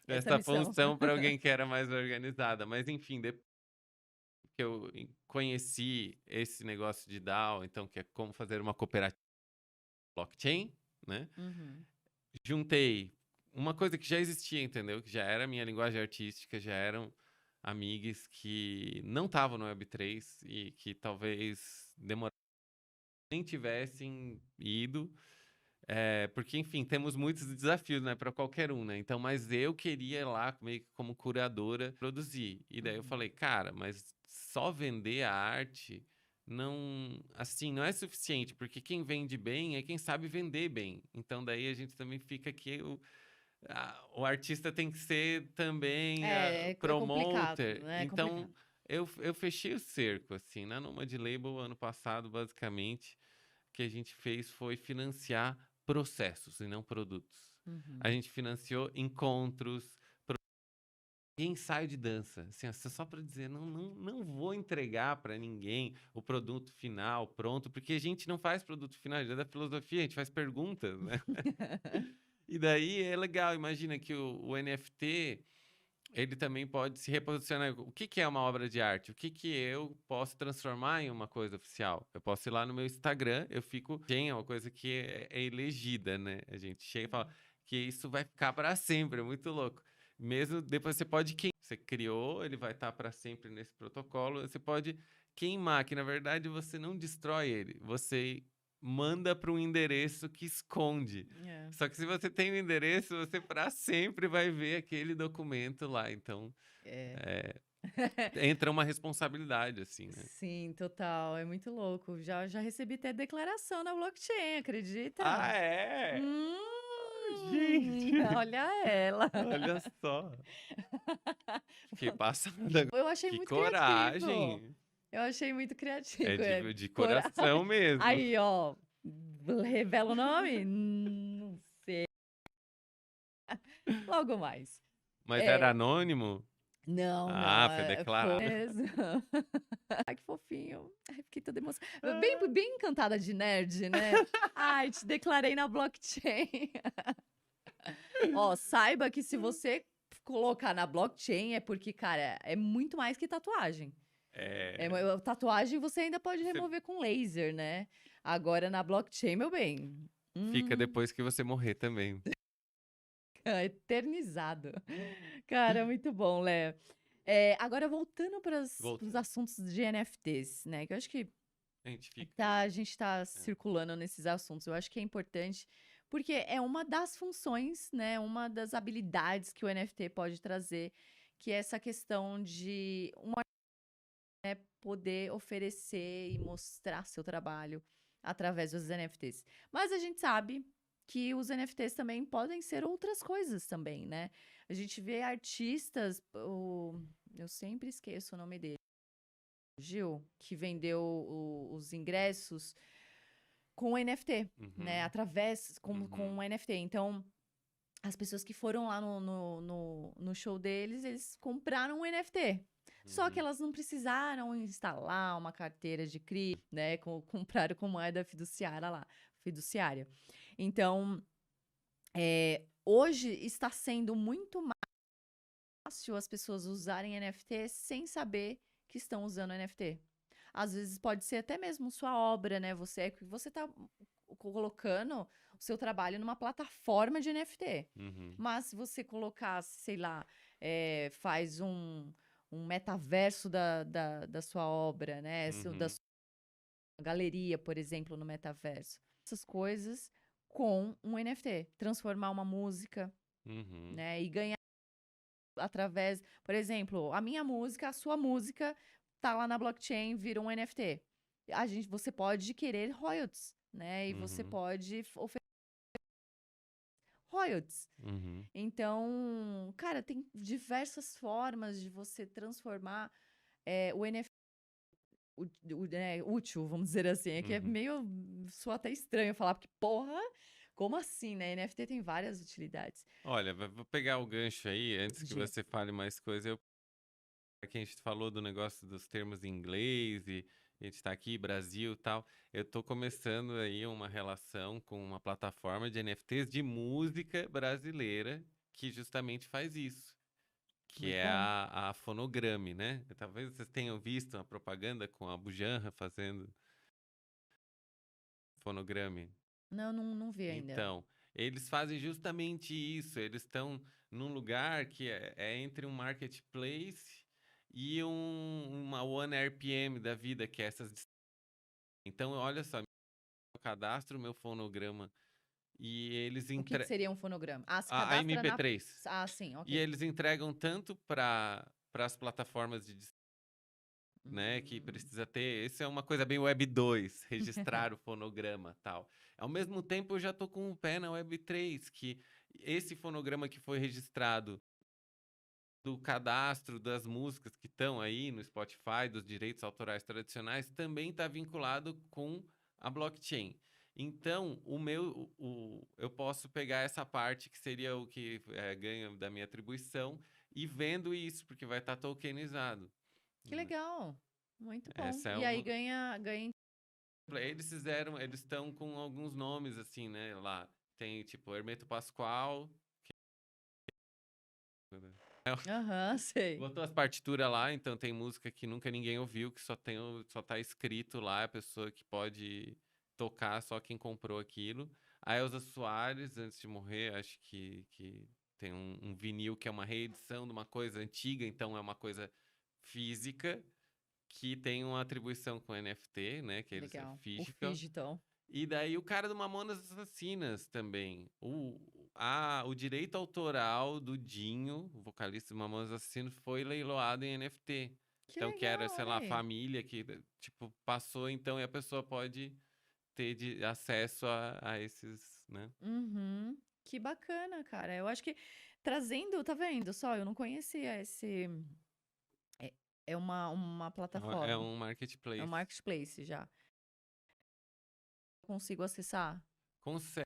Essa essa missão. função para alguém que era mais organizada. Mas enfim, que eu conheci esse negócio de DAO, então, que é como fazer uma cooperativa blockchain, né? Uhum. Juntei uma coisa que já existia, entendeu? Que já era minha linguagem artística, já eram amigos que não estavam no Web3 e que talvez demorassem nem tivessem ido. Porque, enfim, temos muitos desafios, né, para qualquer um, né? Então, mas eu queria ir lá, meio que como curadora, produzir. E daí eu Uhum. falei, cara, mas só vender a arte não, assim, não é suficiente, porque quem vende bem é quem sabe vender bem. Então, daí a gente também fica aqui, o artista tem que ser também É complicado, promoter. né? É Então, complicado. eu fechei o cerco, assim, na Nomad Label, ano passado, basicamente que a gente fez foi financiar processos e não produtos. A Uhum. gente financiou encontros e ensaio de dança. Assim, só para dizer, não vou entregar para ninguém o produto final pronto, porque a gente não faz produto final, já é da filosofia, a gente faz perguntas, né? E daí é legal, imagina que o NFT ele também pode se reposicionar. O que que é uma obra de arte? O que que eu posso transformar em uma coisa oficial? Eu posso ir lá no meu Instagram, eu fico. Tem uma coisa que é elegida, né? A gente chega e fala que isso vai ficar para sempre, é muito louco. Mesmo depois você pode queimar. Você criou, ele vai estar para sempre nesse protocolo. Você pode queimar, que na verdade você não destrói ele, você manda para um endereço que esconde. É. Só que se você tem o endereço, você para sempre vai ver aquele documento lá. Então, É. entra uma responsabilidade, assim, né? Sim, total. É muito louco. Já recebi até declaração na blockchain, acredita? Ah, é? Gente, Olha ela. olha só. Fiquei passada. Eu achei Que muito criativo. coragem. Eu achei muito É criativo. de Cora- coração mesmo. Aí, ó. Revela o nome? Não sei. Logo mais. Mas era É, anônimo? não, Ah, não, foi foi declarado. mesmo. Ai, que fofinho. Ai, fiquei toda emocionada. Bem encantada de nerd, né? Ai, te declarei na blockchain. Ó, saiba que se você colocar na blockchain é porque, cara, é muito mais que tatuagem. É, Tatuagem você ainda pode você remover com laser, né? Agora na blockchain, meu bem. fica Hum, depois que você morrer também. eternizado. Cara, muito bom, Léo. Agora, voltando para os Voltando. assuntos de NFTs, né? Que eu acho que A gente fica aí. a gente está É. circulando nesses assuntos. Eu acho que é importante, porque é uma das funções, né? Uma das habilidades que o NFT pode trazer, que é essa questão de poder oferecer e mostrar seu trabalho através dos NFTs. Mas a gente sabe que os NFTs também podem ser outras coisas também, né? A gente vê artistas, eu sempre esqueço o nome dele, Gil, que vendeu os ingressos com NFT, né? Uhum, Através, com uhum, o NFT. Então, as pessoas que foram lá no show deles, eles compraram um NFT. Só que uhum, elas não precisaram instalar uma carteira de cripto, né? Compraram com moeda fiduciária lá, fiduciária. Então, hoje está sendo muito mais fácil as pessoas usarem NFT sem saber que estão usando NFT. Às vezes pode ser até mesmo sua obra, né? Você está colocando o seu trabalho numa plataforma de NFT. uhum, Mas se você colocar, sei lá, faz um metaverso da sua obra, né? Da uhum, sua galeria, por exemplo, no metaverso. Essas coisas com um NFT. Transformar uma música, uhum. né? E ganhar através, por exemplo, a minha música, a sua música, tá lá na blockchain, vira um NFT. Você pode querer royalties, né? E você Uhum, pode oferecer royalties. uhum, Então, cara, tem diversas formas de você transformar o NFT útil, vamos dizer assim. É que é uhum. meio. Soa até estranho falar, porque, porra, como assim, né? NFT tem várias utilidades. Olha, vou pegar o gancho aí, antes que Diga. você fale mais coisa, que a gente falou do negócio dos termos em inglês e a gente está aqui, Brasil e tal. Eu estou começando aí uma relação com uma plataforma de NFTs de música brasileira que justamente faz isso, que Muito é bom. a Fonograme, né? Talvez vocês tenham visto uma propaganda com a Bujanra fazendo Fonograme. Não, não vi ainda. Então, eles fazem justamente isso. Eles estão num lugar que é entre um marketplace e uma One RPM da vida, que é essas. Então, olha só, meu cadastro, meu fonograma, e eles O que entregam. seria um fonograma? Ah, se A cadastra na. MP3. Ah, sim, E ok. eles entregam tanto para as plataformas de né, que Hum, precisa ter. Isso é uma coisa bem Web 2, registrar o fonograma, tal. Ao mesmo tempo, eu já tô com o pé na Web 3, que esse fonograma que foi registrado do cadastro das músicas que estão aí no Spotify, dos direitos autorais tradicionais, também está vinculado com a blockchain. Então, eu posso pegar essa parte que seria o que ganha da minha atribuição e vendo isso, porque vai estar tokenizado. que Né? legal. Muito bom. Essa é E aí uma. ganha. Eles estão com alguns nomes assim, né? Lá tem tipo Hermeto Pascoal, Aham, sei. botou as partituras lá, então tem música que nunca ninguém ouviu, que só tá escrito lá, a pessoa que pode tocar, só quem comprou aquilo. A Elza Soares, antes de morrer, acho que tem um vinil que é uma reedição de uma coisa antiga, então é uma coisa física, que tem uma atribuição com NFT, né? Que eles é Legal. O physical. Digital. E daí o cara do Mamonas Assassinas também. O direito autoral do Dinho, o vocalista do Mamonas Assassinos, foi leiloado em NFT. Que Então, que era, legal, sei olha lá, a aí. família que, tipo, passou, então, e a pessoa pode ter acesso a esses, né? Uhum. Que bacana, cara. Eu acho que trazendo, tá vendo só? Eu não conhecia esse. É, é uma É plataforma. um É um marketplace. marketplace já. Consigo acessar. Consegue,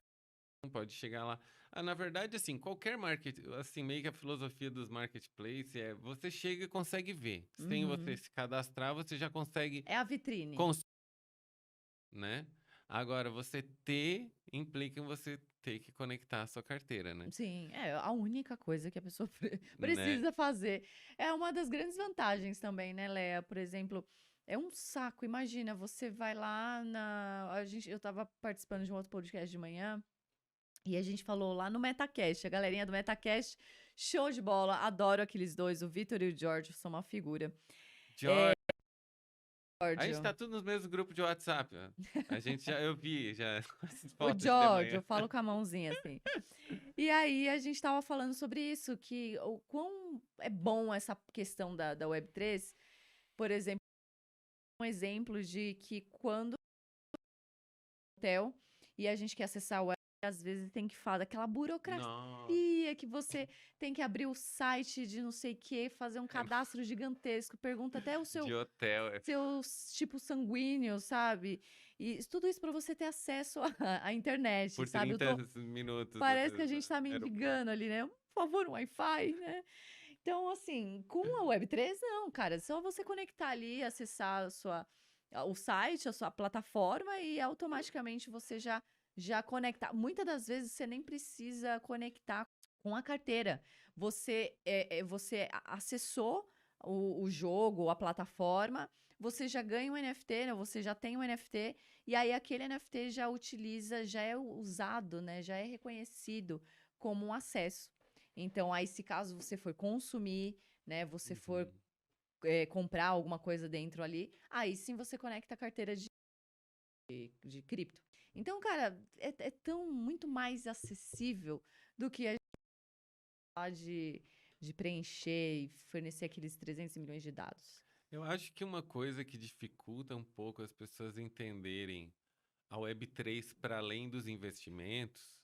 pode chegar lá. Ah, na verdade, assim, qualquer market, assim, meio que a filosofia dos marketplaces é você chega e consegue ver. Sem você Uhum. se cadastrar, você já consegue É a vitrine. consumir, né? Agora, você ter implica em você ter que conectar a sua carteira, né? Sim, é a única coisa que a pessoa Né? precisa fazer. É uma das grandes vantagens também, né, Léa? Por exemplo, é um saco. Imagina, você vai lá na. Eu estava participando de um outro podcast de manhã. E a gente falou lá no MetaCast, a galerinha do MetaCast, show de bola, adoro aqueles dois, o Vitor e o Giorgio, são uma figura. George, a gente Giorgio, tá tudo nos mesmos grupos de WhatsApp. Ó. A gente já, eu vi já as o fotos de Giorgio, eu manhã. falo com a mãozinha assim. E aí a gente tava falando sobre isso, que o quão é bom essa questão da Web3, por exemplo, um exemplo de que quando hotel e a gente quer acessar o web, às vezes tem que falar daquela burocracia Nossa, que você tem que abrir o site de não sei o que, fazer um é cadastro gigantesco, pergunta até o de hotel. seu tipo sanguíneo, sabe? E tudo isso para você ter acesso à internet, Por sabe? 30 minutos Parece que a gente tá aeroporto. mendigando ali, né? Por favor, um Wi-Fi, né? Então, assim, com a Web3, não, cara. É só você conectar ali, acessar o site, a sua plataforma e automaticamente você já conectar. Muitas das vezes você nem precisa conectar com a carteira. Você acessou o jogo, a plataforma, você já ganha um NFT, né? Você já tem um NFT, e aí aquele NFT já é usado, né? Já é reconhecido como um acesso. Então, aí, se caso você for consumir, né, você for Uhum. comprar alguma coisa dentro ali, aí sim você conecta a carteira de cripto. Então, cara, é tão muito mais acessível do que a gente falar de preencher e fornecer aqueles 300 milhões de dados. Eu acho que uma coisa que dificulta um pouco as pessoas entenderem a Web3 para além dos investimentos,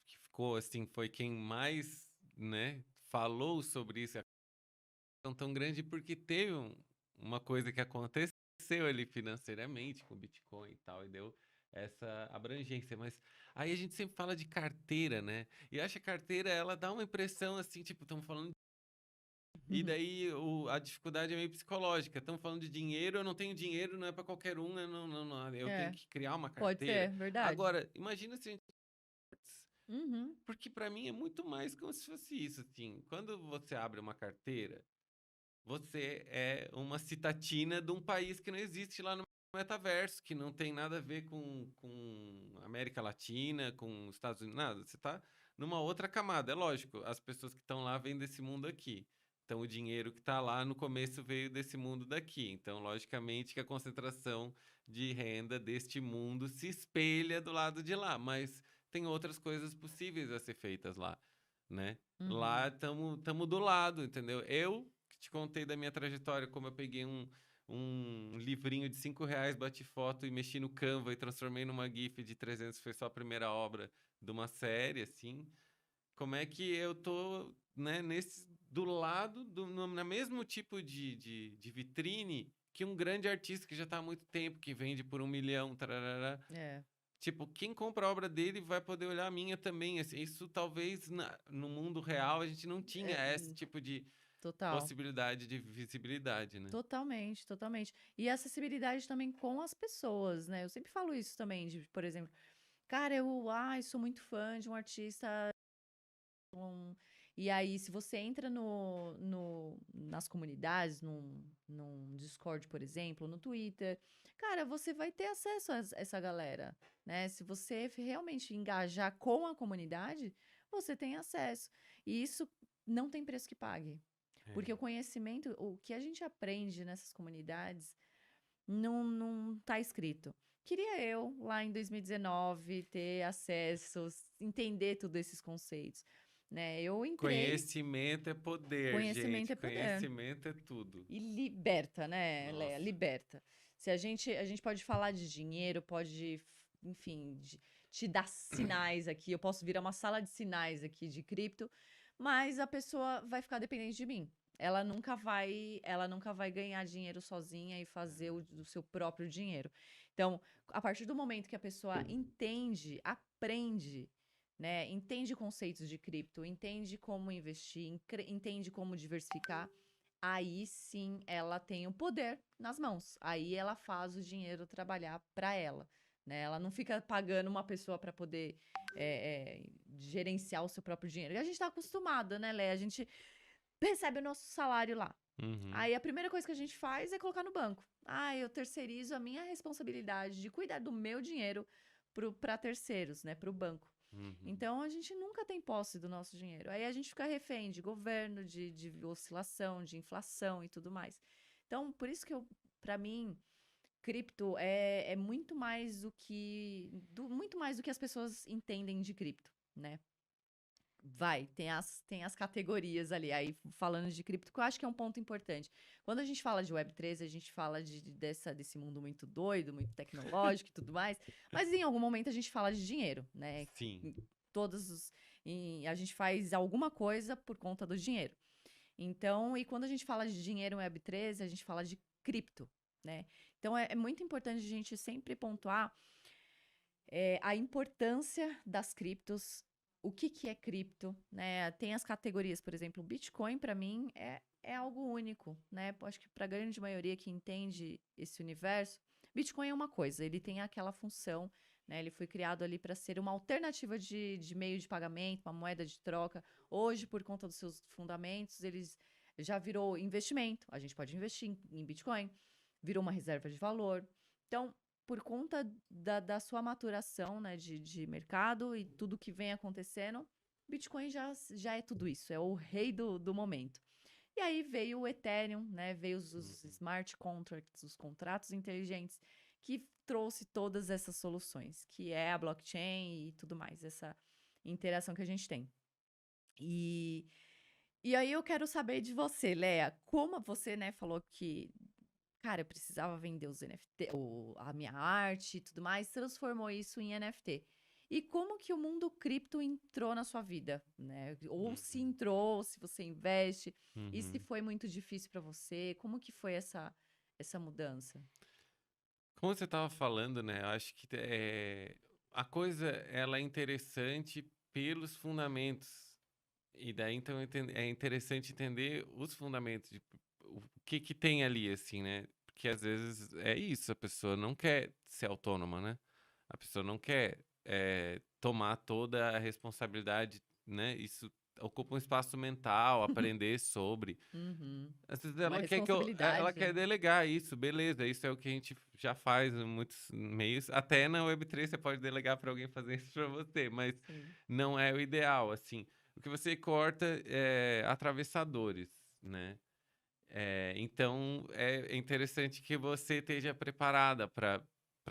que ficou assim, foi quem mais, né, falou sobre isso, tão grande porque teve uma coisa que aconteceu ali financeiramente com o Bitcoin e tal, e deu essa abrangência. Mas aí a gente sempre fala de carteira, né? E eu acho que a carteira, ela dá uma impressão assim, tipo, estamos falando. E daí a dificuldade é meio psicológica. Estamos falando de dinheiro, eu não tenho dinheiro, não é para qualquer um, né? Eu tenho É, que criar uma pode carteira. ser, verdade. Agora, imagina se a gente. Uhum. Porque para mim é muito mais como se fosse isso, assim. Quando você abre uma carteira, você é uma citatina de um país que não existe lá no metaverso, que não tem nada a ver com América Latina, com os Estados Unidos, nada. Você está numa outra camada. É lógico, as pessoas que estão lá vêm desse mundo aqui. Então, o dinheiro que está lá no começo veio desse mundo daqui. Então, logicamente, que a concentração de renda deste mundo se espelha do lado de lá. Mas tem outras coisas possíveis a ser feitas lá, né? Lá Uhum. estamos do lado, entendeu? Eu que te contei da minha trajetória, como eu peguei um livrinho de R$ 5, bati foto e mexi no Canva e transformei numa GIF de 300, foi só a primeira obra de uma série, assim. Como é que eu tô, né, do lado, na mesmo tipo de vitrine que um grande artista que já está há muito tempo, que vende por 1 milhão, tarará. É, Tipo, quem compra a obra dele vai poder olhar a minha também. Assim, isso talvez no mundo real a gente não tinha é, esse tipo de total. possibilidade de visibilidade, né? Totalmente, totalmente. E acessibilidade também com as pessoas, né? Eu sempre falo isso também, de, por exemplo, cara, sou muito fã de um artista. E aí, se você entra nas comunidades, num Discord, por exemplo, no Twitter, cara, você vai ter acesso a essa galera, né? Se você realmente engajar com a comunidade, você tem acesso. E isso não tem preço que pague. Porque o É. conhecimento, o que a gente aprende nessas comunidades, não tá escrito. Queria eu, lá em 2019, ter acesso, entender todos esses conceitos, né? Eu entrei, Conhecimento é poder, conhecimento gente. é poder. Conhecimento é tudo. E liberta, né, Léa? Nossa. Liberta. Se a gente pode falar de dinheiro, pode, enfim, te dar sinais aqui. Eu posso virar uma sala de sinais aqui de cripto, mas a pessoa vai ficar dependente de mim. Ela nunca vai ganhar dinheiro sozinha e fazer o seu próprio dinheiro. Então, a partir do momento que a pessoa entende, aprende, né, entende conceitos de cripto, entende como investir, entende como diversificar, aí sim ela tem o poder nas mãos. Aí ela faz o dinheiro trabalhar para ela, né? Ela não fica pagando uma pessoa para poder gerenciar o seu próprio dinheiro. E a gente está acostumada, né, Lé? A gente recebe o nosso salário lá. Uhum. Aí a primeira coisa que a gente faz é colocar no banco. Eu terceirizo a minha responsabilidade de cuidar do meu dinheiro para terceiros, né, para o banco. Uhum. Então, a gente nunca tem posse do nosso dinheiro. Aí a gente fica refém de governo, de oscilação, de inflação e tudo mais. Então, por isso que para mim, cripto é muito mais muito mais do que as pessoas entendem de cripto, né? Tem as categorias ali. Aí, falando de cripto, que eu acho que é um ponto importante. Quando a gente fala de Web3, a gente fala desse mundo muito doido, muito tecnológico e tudo mais. Mas em algum momento a gente fala de dinheiro, né? Sim. Em Todos os. A gente faz alguma coisa por conta do dinheiro. Então, e quando a gente fala de dinheiro em Web3, a gente fala de cripto, né? Então, é muito importante a gente sempre pontuar a importância das criptos, o que é cripto, né? Tem as categorias, por exemplo, o Bitcoin para mim é algo único, né? Acho que para a grande maioria que entende esse universo, Bitcoin é uma coisa, ele tem aquela função, né? Ele foi criado ali para ser uma alternativa de meio de pagamento, uma moeda de troca. Hoje, por conta dos seus fundamentos, eles já virou investimento. A gente pode investir em Bitcoin, virou uma reserva de valor. Então, por conta da sua maturação, né, de mercado e tudo que vem acontecendo, Bitcoin já é tudo isso, é o rei do momento. E aí veio o Ethereum, né, veio os Uhum. smart contracts, os contratos inteligentes, que trouxe todas essas soluções, que é a blockchain e tudo mais, essa interação que a gente tem. E, e aí eu quero saber de você, Léa, como você, né, falou que cara, eu precisava vender os NFT, a minha arte e tudo mais, transformou isso em NFT. E como que o mundo cripto entrou na sua vida, né? Ou se Uhum. entrou, ou se você investe, e se Uhum. foi muito difícil para você, como que foi essa mudança? Como você estava falando, né? Eu acho que a coisa ela é interessante pelos fundamentos. E daí, então, é interessante entender os fundamentos de o que tem ali, assim, né? Porque às vezes é isso, a pessoa não quer ser autônoma, né? A pessoa não quer tomar toda a responsabilidade, né? Isso ocupa um espaço mental, aprender sobre. Uhum. Às vezes Uma ela quer ela responsabilidade, quer né? delegar isso, beleza, isso é o que a gente já faz em muitos meios. Até na Web3 você pode delegar para alguém fazer isso para você, mas Sim. não é o ideal, assim. O que você corta é atravessadores, né? Então é interessante que você esteja preparada para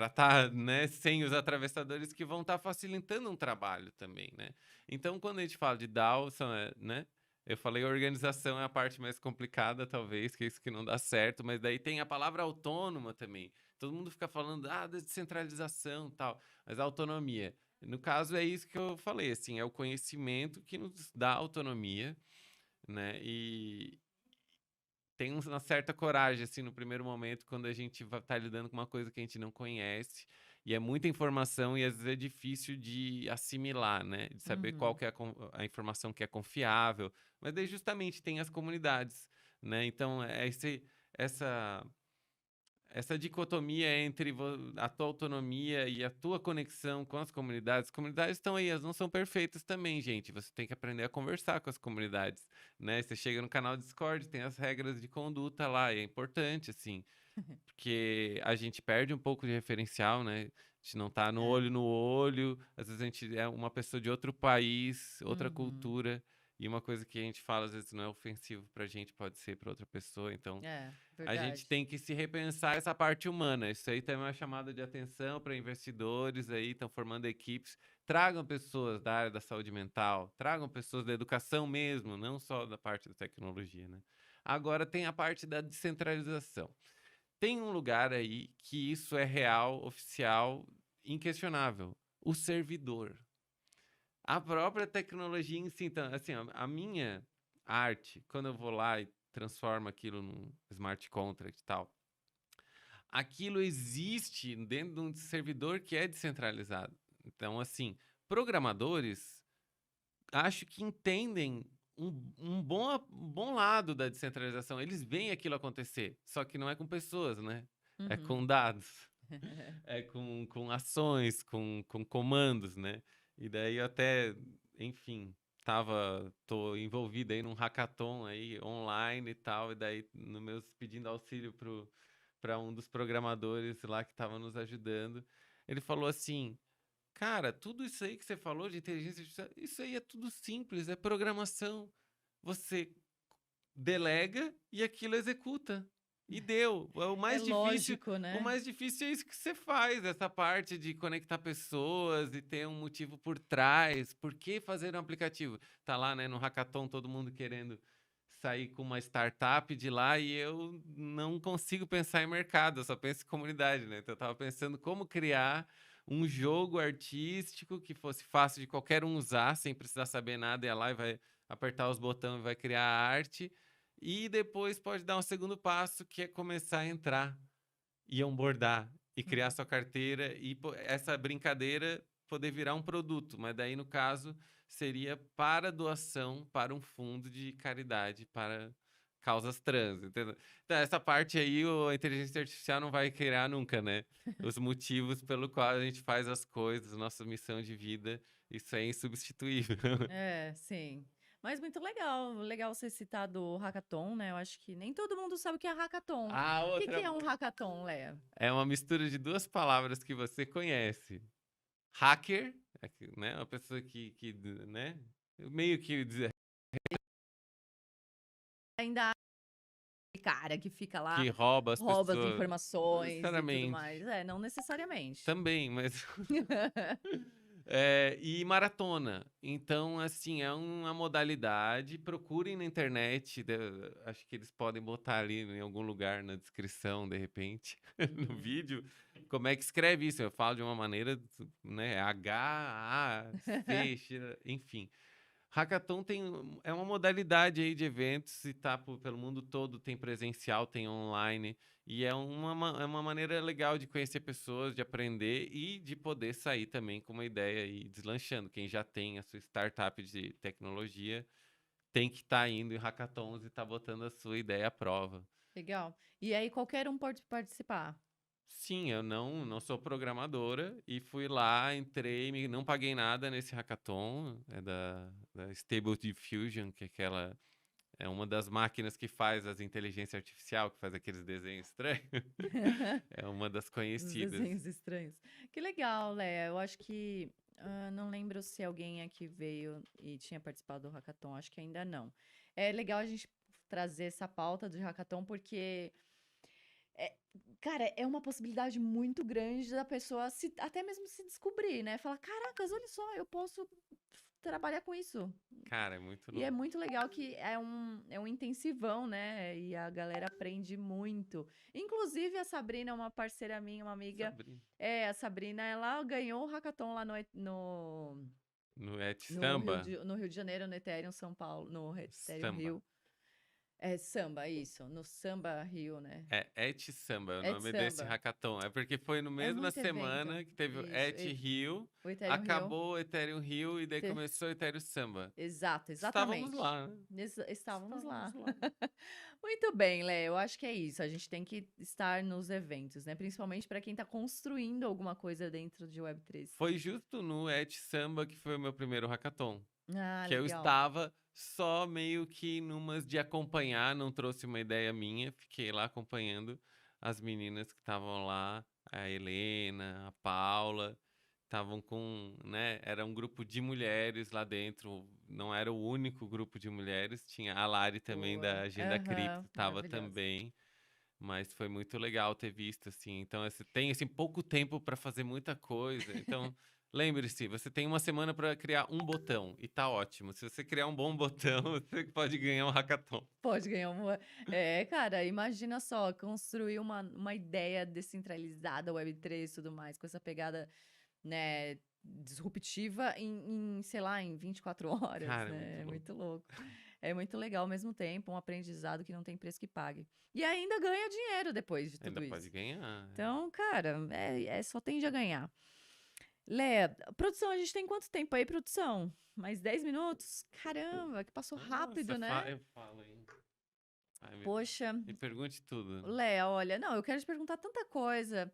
estar, né, sem os atravessadores que vão estar facilitando um trabalho também, né? Então, quando a gente fala de DAO, né? Eu falei organização é a parte mais complicada, talvez, que é isso que não dá certo, mas daí tem a palavra autônoma também. Todo mundo fica falando, da descentralização e tal, mas a autonomia. No caso, é isso que eu falei, assim, é o conhecimento que nos dá autonomia, né? E tem uma certa coragem, assim, no primeiro momento, quando a gente tá lidando com uma coisa que a gente não conhece, e é muita informação, e às vezes é difícil de assimilar, né? De saber qual Uhum. que é a informação que é confiável. Mas daí justamente tem as comunidades, né? Então, essa essa dicotomia entre a tua autonomia e a tua conexão com as comunidades estão aí, elas não são perfeitas também, gente. Você tem que aprender a conversar com as comunidades, né? Você chega no canal Discord, tem as regras de conduta lá, e é importante, assim, porque a gente perde um pouco de referencial, né? A gente não tá É. no olho, às vezes a gente é uma pessoa de outro país, outra Uhum. cultura, e uma coisa que a gente fala às vezes não é ofensivo pra gente, pode ser pra outra pessoa, então É, a gente verdade. tem que se repensar essa parte humana. Isso aí também é uma chamada de atenção para investidores aí, estão formando equipes. Tragam pessoas da área da saúde mental, tragam pessoas da educação mesmo, não só da parte da tecnologia, né? Agora tem a parte da descentralização. Tem um lugar aí que isso é real, oficial, inquestionável. O servidor. A própria tecnologia em si. Então, assim, a minha arte, quando eu vou lá e transformo aquilo num smart contract e tal, aquilo existe dentro de um servidor que é descentralizado. Então, assim, programadores acho que entendem um bom lado da descentralização. Eles veem aquilo acontecer, só que não é com pessoas, né? É Uhum. com dados, é com ações, com comandos, né? E daí eu até, enfim, tô envolvido aí num hackathon aí online e tal, e daí no meus pedindo auxílio para um dos programadores lá que estava nos ajudando, ele falou assim: Cara, tudo isso aí que você falou de inteligência artificial, isso aí é tudo simples, é programação. Você delega e aquilo executa. E deu. É lógico, O né? mais difícil é isso que você faz, essa parte de conectar pessoas e ter um motivo por trás. Por que fazer um aplicativo? Tá lá, né, no hackathon, todo mundo querendo sair com uma startup de lá e eu não consigo pensar em mercado, eu só penso em comunidade, né? Então eu tava pensando como criar um jogo artístico que fosse fácil de qualquer um usar, sem precisar saber nada, ia lá e vai apertar os botões e vai criar a arte. E depois pode dar um segundo passo, que é começar a entrar e onboardar e criar Uhum. sua carteira e essa brincadeira poder virar um produto. Mas daí, no caso, seria para doação para um fundo de caridade para causas trans, entendeu? Então, essa parte aí a inteligência artificial não vai criar nunca, né? Os motivos pelo qual a gente faz as coisas, nossa missão de vida, isso é insubstituível. É, sim. Mas muito legal, legal você citar do hackathon, né? Eu acho que nem todo mundo sabe o que é hackathon. A O que que outra é um hackathon, Léa? é uma mistura de duas palavras que você conhece. Hacker, né? Uma pessoa que né? Meio que Ainda há cara que fica lá, que rouba as rouba as pessoas. Não informações e tudo necessariamente. mais. É, não necessariamente. Também, mas e maratona. Então, assim, é uma modalidade. Procurem na internet. Acho que eles podem botar ali em algum lugar na descrição, de repente, no Uhum. vídeo, como é que escreve isso. Eu falo de uma maneira, né? H-A-C, enfim. Hackathon é uma modalidade aí de eventos e tá pelo mundo todo, tem presencial, tem online, e é é uma maneira legal de conhecer pessoas, de aprender e de poder sair também com uma ideia e deslanchando. Quem já tem a sua startup de tecnologia tem que estar indo em hackathons e tá botando a sua ideia à prova. Legal. E aí qualquer um pode participar. Sim, eu não sou programadora e fui lá, entrei, não paguei nada nesse hackathon, é da Stable Diffusion, que é aquela é uma das máquinas que faz as inteligência artificial, que faz aqueles desenhos estranhos. É uma das Dos conhecidas. desenhos estranhos. Que legal, Léa. Eu acho que. Não lembro se alguém aqui veio e tinha participado do hackathon. Acho que ainda não. É legal a gente trazer essa pauta do hackathon, porque é, cara, é uma possibilidade muito grande da pessoa até mesmo se descobrir, né? Falar, caracas, olha só, eu posso trabalhar com isso. Cara, é muito E é louco. muito legal que é um intensivão, né? E a galera aprende muito. Inclusive, a Sabrina, uma parceira minha, uma amiga, Sabrina. a Sabrina, ela ganhou o hackathon lá No Et no Rio Samba. no Rio de Janeiro, no Ethereum São Paulo, no Ethereum Samba. Rio. É samba, isso, no Samba Rio, né? É Et Samba, é o É de nome desse samba. hackathon. É porque foi no É mesma muito evento. semana que teve o Isso. Et Rio, O Ethereum Rio. acabou o Ethereum Rio e daí começou o Ethereum Samba. Exato, Estávamos exatamente. lá, né? Estávamos Estávamos lá. lá. Muito bem, Lé. Eu acho que é isso. A gente tem que estar nos eventos, né? Principalmente para quem está construindo alguma coisa dentro de Web3. Foi justo no Et Samba que foi o meu primeiro hackathon. Ah, Que eu legal. estava só meio que numas de acompanhar, não trouxe uma ideia minha, fiquei lá acompanhando as meninas que estavam lá, a Helena, a Paula, estavam com, né, era um grupo de mulheres lá dentro, não era o único grupo de mulheres, tinha a Lari também Boa. da Agenda Cripto, Aham, estava maravilhosa. também, mas foi muito legal ter visto, assim. Então, tem assim, pouco tempo para fazer muita coisa. Então, lembre-se, você tem uma semana para criar um botão e tá ótimo. Se você criar um bom botão, você pode ganhar um hackathon. Pode ganhar uma. Cara, imagina só, construir uma ideia descentralizada, Web3 e tudo mais, com essa pegada, né, disruptiva sei lá, em 24 horas, Cara, é muito né? É louco. muito louco. É muito legal ao mesmo tempo, um aprendizado que não tem preço que pague. E ainda ganha dinheiro depois de Ainda tudo pode isso. ganhar. Então, cara, só tende a ganhar. Lé, produção, a gente tem quanto tempo aí, produção? Mais 10 minutos? Caramba, que passou Nossa, rápido, né? eu falo, hein? Ai, Poxa, me pergunte tudo. Léo, olha, não, eu quero te perguntar tanta coisa.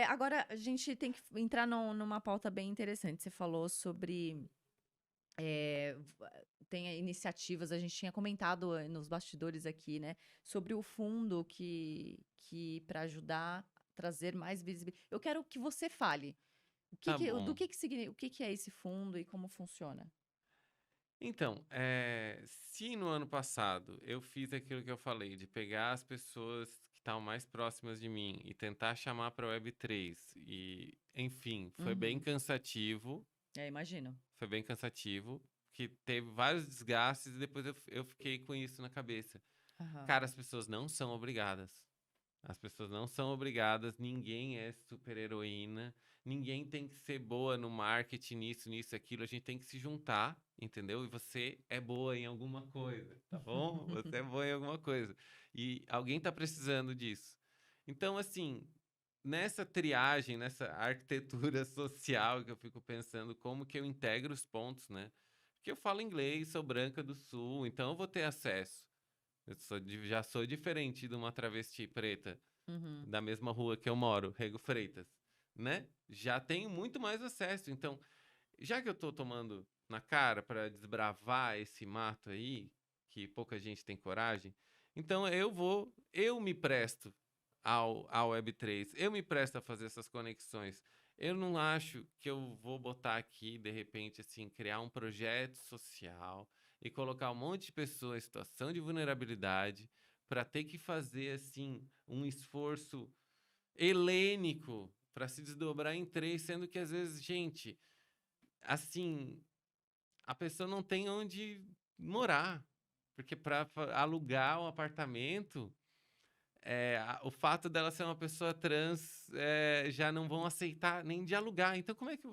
Agora, a gente tem que entrar numa pauta bem interessante. Você falou sobre. Tem iniciativas, a gente tinha comentado nos bastidores aqui, né, sobre o fundo que para ajudar a trazer mais visibilidade. Eu quero que você fale Tá bom. O que que é esse fundo e como funciona? Então, se no ano passado eu fiz aquilo que eu falei, de pegar as pessoas que estavam mais próximas de mim e tentar chamar para a Web3, e, enfim, Uhum. foi bem cansativo, que teve vários desgastes e depois eu fiquei com isso na cabeça. Aham. Cara, as pessoas não são obrigadas. As pessoas não são obrigadas, ninguém é super-heroína, ninguém tem que ser boa no marketing, nisso, aquilo. A gente tem que se juntar, entendeu? E você é boa em alguma coisa, tá bom? Você é boa em alguma coisa. E alguém tá precisando disso. Então, assim, nessa triagem, nessa arquitetura social que eu fico pensando, como que eu integro os pontos, né? Porque eu falo inglês, sou branca do sul, então eu vou ter acesso. Já sou diferente de uma travesti preta Uhum. da mesma rua que eu moro, Rego Freitas, né? Já tenho muito mais acesso. Então, já que eu tô tomando na cara para desbravar esse mato aí, que pouca gente tem coragem, então eu me presto ao Web3, eu me presto a fazer essas conexões. Eu não acho que eu vou botar aqui, de repente, assim, criar um projeto social e colocar um monte de pessoas em situação de vulnerabilidade para ter que fazer, assim, um esforço helênico para se desdobrar em três, sendo que às vezes, gente, assim, a pessoa não tem onde morar, porque para alugar um apartamento, o fato dela ser uma pessoa trans, já não vão aceitar nem de alugar. Então, como é que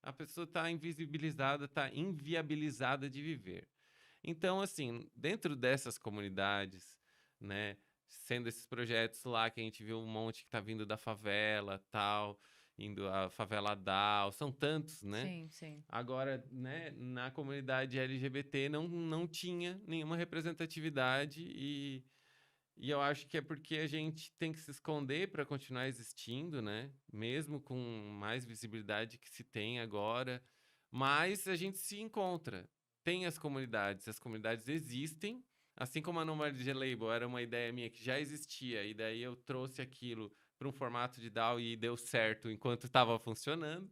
a pessoa está invisibilizada, está inviabilizada de viver? Então, assim, dentro dessas comunidades, né, sendo esses projetos lá que a gente viu um monte que tá vindo da favela, tal, indo a favela DAO, são tantos, né? Sim, sim. Agora, né, na comunidade LGBT não tinha nenhuma representatividade e eu acho que é porque a gente tem que se esconder para continuar existindo, né? Mesmo com mais visibilidade que se tem agora, mas a gente se encontra. Tem as comunidades existem, assim como a Nomad Label era uma ideia minha que já existia, e daí eu trouxe aquilo para um formato de DAO e deu certo enquanto estava funcionando.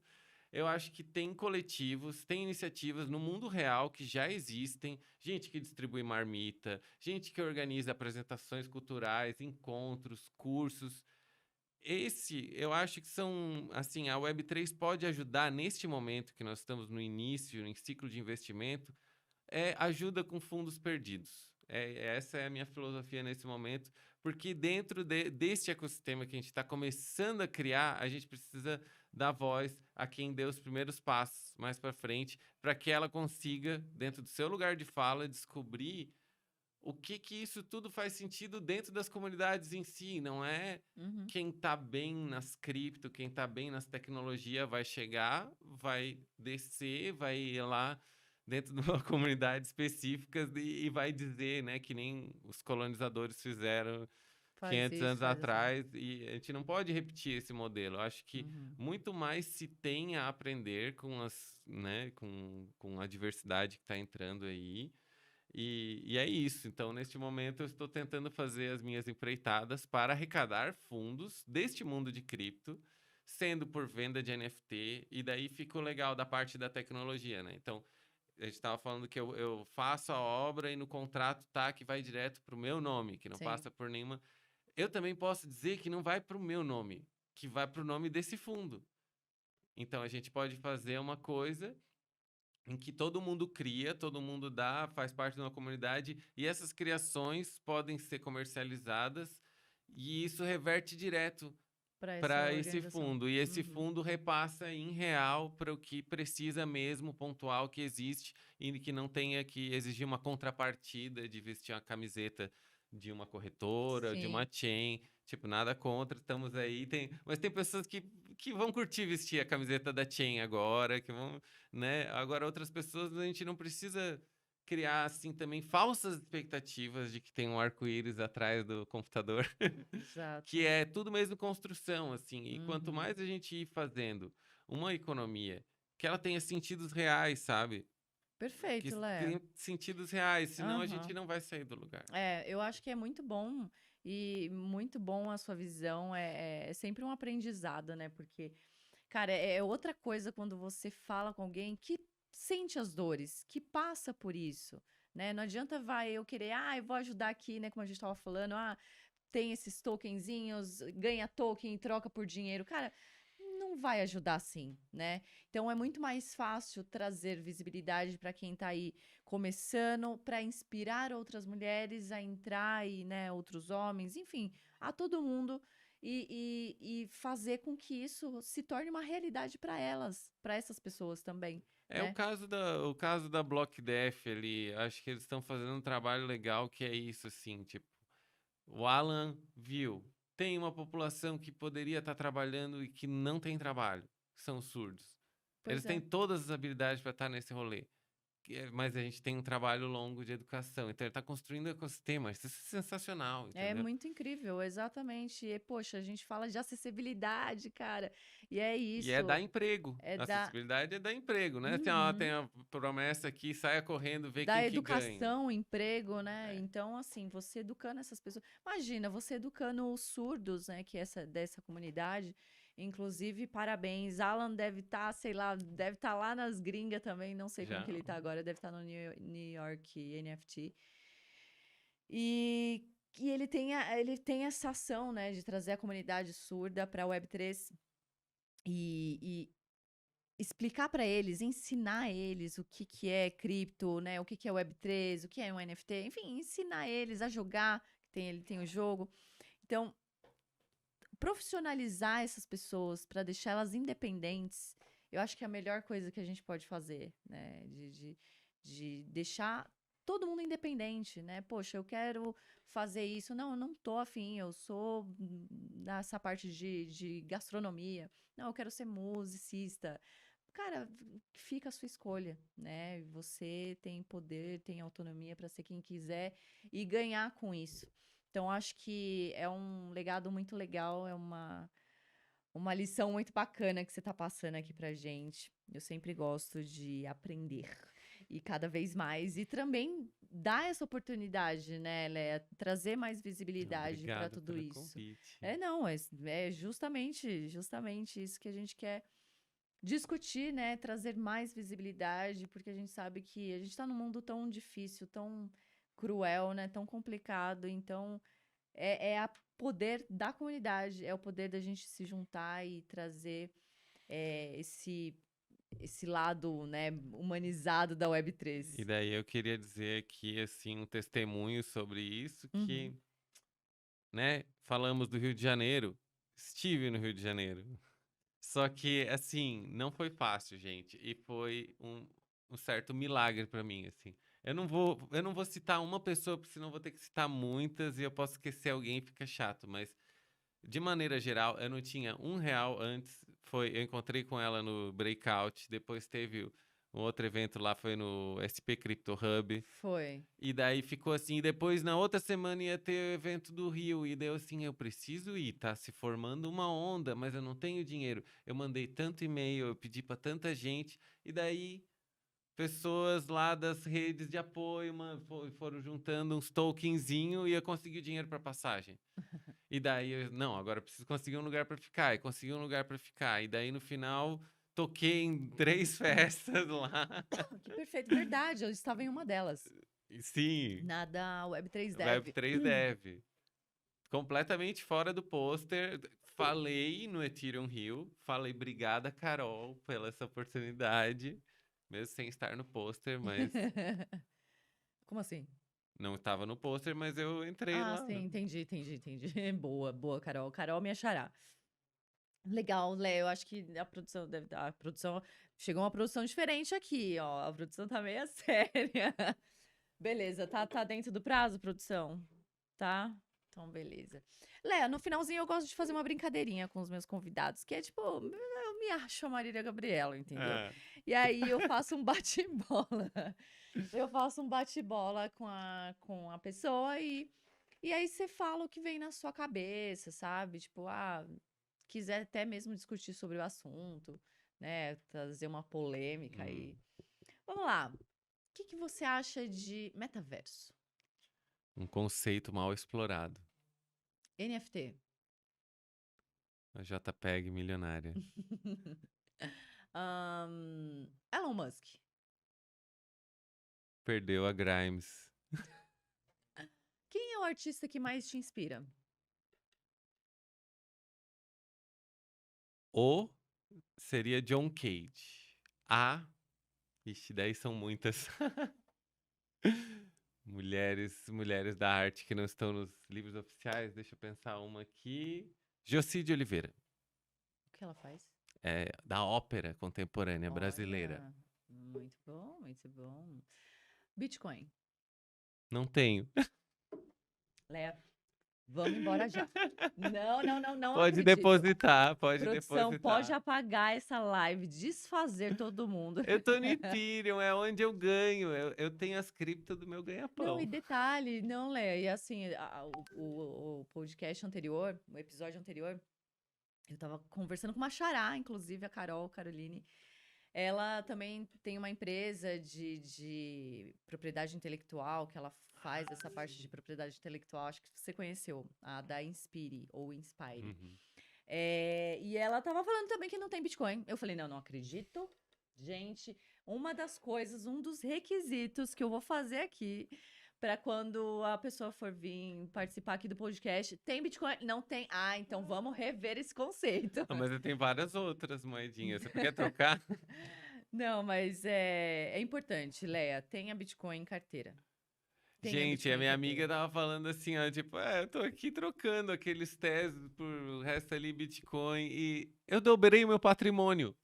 Eu acho que tem coletivos, tem iniciativas no mundo real que já existem, gente que distribui marmita, gente que organiza apresentações culturais, encontros, cursos. Eu acho que são, assim, a Web3 pode ajudar neste momento que nós estamos no início, em ciclo de investimento, ajuda com fundos perdidos. Essa é a minha filosofia nesse momento, porque dentro deste ecossistema que a gente está começando a criar, a gente precisa dar voz a quem deu os primeiros passos mais para frente, para que ela consiga, dentro do seu lugar de fala, descobrir o que isso tudo faz sentido dentro das comunidades em si. Não é Uhum. quem está bem nas cripto, quem está bem nas tecnologias vai chegar, vai descer, vai ir lá dentro de uma comunidade específica e vai dizer, né, que nem os colonizadores fizeram Faz 500 isso, anos faz assim. atrás, e a gente não pode repetir esse modelo. Eu acho que Uhum. muito mais se tem a aprender com né, com a diversidade que está entrando aí. E é isso. Então, neste momento, eu estou tentando fazer as minhas empreitadas para arrecadar fundos deste mundo de cripto, sendo por venda de NFT, e daí fica o legal da parte da tecnologia, né? Então, a gente estava falando que eu faço a obra e no contrato tá que vai direto para o meu nome, que não Sim. passa por nenhuma. Eu também posso dizer que não vai para o meu nome, que vai para o nome desse fundo. Então, a gente pode fazer uma coisa em que todo mundo cria, todo mundo dá, faz parte de uma comunidade e essas criações podem ser comercializadas e isso reverte direto Para essa para esse organização. fundo. E esse Uhum. fundo repassa em real para o que precisa mesmo, pontual, que existe e que não tenha que exigir uma contrapartida de vestir uma camiseta de uma corretora, de uma Sim. chain. Tipo, nada contra, estamos aí. Mas tem pessoas que vão curtir vestir a camiseta da chain agora, que vão, né? Agora, outras pessoas a gente não precisa criar assim também falsas expectativas de que tem um arco-íris atrás do computador. Que Exato. é tudo mesmo construção, assim. E quanto Uhum. mais a gente ir fazendo uma economia que ela tenha sentidos reais, sabe? Que Perfeito, Léo. tenha sentidos reais, senão a gente Aham. não vai sair do lugar. É, eu acho que é muito bom e muito bom a sua visão. É sempre um aprendizado, né? Porque Cara, é outra coisa quando você fala com alguém que sente as dores, que passa por isso, né? Não adianta vai eu querer, eu vou ajudar aqui, né? Como a gente tava falando, tem esses tokenzinhos, ganha token e troca por dinheiro. Cara, não vai ajudar assim, né? Então é muito mais fácil trazer visibilidade para quem tá aí começando, para inspirar outras mulheres a entrar e, né, outros homens, enfim, a todo mundo e fazer com que isso se torne uma realidade para elas, para essas pessoas também, É né? o caso da BlockDef ali, acho que eles estão fazendo um trabalho legal que é isso, assim, tipo, o Alan viu, tem uma população que poderia estar trabalhando e que não tem trabalho, que são os surdos. Eles Pois têm é. todas as habilidades para estar nesse rolê. Mas a gente tem um trabalho longo de educação. Então ele está construindo um ecossistema. Isso é sensacional, É entendeu? muito incrível, exatamente. E, poxa, a gente fala de acessibilidade, cara. E é E é dar isso. emprego. É A da, acessibilidade é dar emprego, né? Assim, ó, tem uhum, a promessa aqui, saia correndo, vê da quem que ganha. educação, emprego, né? É, Então, assim, você educando essas pessoas. Imagina, você educando os surdos, né? Que é dessa comunidade. Inclusive, parabéns. Alan deve estar, sei lá, deve estar lá nas gringas também. Não sei como que já. ele tá agora. Deve estar no New York NFT. E, e ele tem essa ação, né, de trazer a comunidade surda para a Web3 e explicar para eles, ensinar eles o que, que é cripto, né, o que, que é Web3, o que é um NFT, enfim, ensinar eles a jogar, ele tem o jogo. Então, profissionalizar essas pessoas para deixá-las independentes, eu acho que é a melhor coisa que a gente pode fazer, né? De deixar todo mundo independente, né? Poxa, eu quero fazer isso. Não, eu não tô afim, eu sou nessa parte de gastronomia. Não, eu quero ser musicista. Cara, fica a sua escolha, né? Você tem poder, tem autonomia para ser quem quiser e ganhar com isso. Então, acho que é um legado muito legal, é uma lição muito bacana que você está passando aqui pra gente. Eu sempre gosto de aprender e cada vez mais. E também dar essa oportunidade, né, Léa? Trazer mais visibilidade para Obrigado tudo pelo isso. convite. Não, é justamente isso que a gente quer discutir, né? Trazer mais visibilidade, porque a gente sabe que a gente está num mundo tão difícil, tão cruel, né? Tão complicado. Então, é a poder da comunidade, é o poder da gente se juntar e trazer esse lado, né, humanizado da E Web3. daí eu queria dizer aqui, assim, um testemunho sobre isso, que, Uhum. né, falamos do Rio de Janeiro, estive no Rio de Janeiro. Só que, assim, não foi fácil, gente, e foi um certo milagre pra mim, assim. Eu não vou citar uma pessoa, porque senão vou ter que citar muitas e eu posso esquecer alguém e fica chato, mas de maneira geral, eu não tinha R$ 1 antes. Eu encontrei com ela no Breakout. Depois teve um outro evento lá, foi no SP Crypto Hub. Foi. E daí ficou assim. Depois, na outra semana, ia ter o evento do Rio. E daí eu assim, eu preciso ir, tá se formando uma onda, mas eu não tenho dinheiro. Eu mandei tanto e-mail, eu pedi pra tanta gente. E daí pessoas lá das redes de apoio foram juntando uns tokenzinho e eu consegui o dinheiro para passagem. E daí, não, agora eu preciso conseguir um lugar para ficar. E consegui um lugar para ficar. E daí, no final, toquei em 3 festas lá. Que perfeito, verdade, eu estava em uma delas. E sim, Na da Web3 Dev. Web3 Dev. Completamente fora do pôster. Falei no Ethereum Rio. Falei, obrigada, Carol, pela essa oportunidade. Mesmo sem estar no pôster, mas Como assim? não estava no pôster, mas eu entrei Ah, lá. sim, entendi. Boa, boa, Carol. Carol me achará. Legal, Léo. Eu acho que a produção deve dar. A produção. Chegou uma produção diferente aqui, ó. A produção tá meio séria. Beleza, tá dentro do prazo, produção? Tá? Então, beleza. Léo, no finalzinho eu gosto de fazer uma brincadeirinha com os meus convidados, que é tipo, eu me acho a Marília Gabriela, entendeu? Ah, E aí eu faço um bate-bola. Eu faço um bate-bola com a pessoa e aí você fala o que vem na sua cabeça, sabe? Tipo, quiser até mesmo discutir sobre o assunto, né? Trazer uma polêmica hum, aí. Vamos lá. O que que você acha de metaverso? um conceito mal explorado. NFT. A JPEG milionária. Elon Musk. Perdeu a Grimes. Quem é o artista que mais te inspira? O seria John Cage. A. Ixi, daí são muitas. Mulheres da arte que não estão nos livros oficiais. Deixa eu pensar uma aqui. Jocy de Oliveira. O que ela faz? É, da ópera contemporânea brasileira. Olha, muito bom, muito bom. Bitcoin. Não tenho. Léa, vamos embora já. Não Pode acredito. depositar, pode Produção, depositar. pode apagar essa live, desfazer todo mundo. Eu tô no Ethereum, é onde eu ganho. Eu tenho as criptas do meu Não, ganha-pão. e detalhe, não, Léa, e assim, o podcast anterior, o episódio anterior, eu tava conversando com uma xará, inclusive a Caroline. Ela também tem uma empresa de propriedade intelectual, que ela faz essa parte de propriedade intelectual, acho que você conheceu, a da Inspire, ou Inspire. Uhum. E ela tava falando também que não tem Bitcoin. Eu falei, não acredito. Gente, uma das coisas, um dos requisitos que eu vou fazer aqui para quando a pessoa for vir participar aqui do podcast, tem Bitcoin? Não tem? Ah, então vamos rever esse conceito. Ah, mas eu tenho várias outras moedinhas. Você quer trocar? Não, mas é importante, Léa, tenha Bitcoin em carteira. Tenha Gente, Bitcoin a em minha amiga carteira. tava falando assim, ó, tipo, eu tô aqui trocando aqueles Tesla por o resto ali Bitcoin e eu dobrei o meu patrimônio.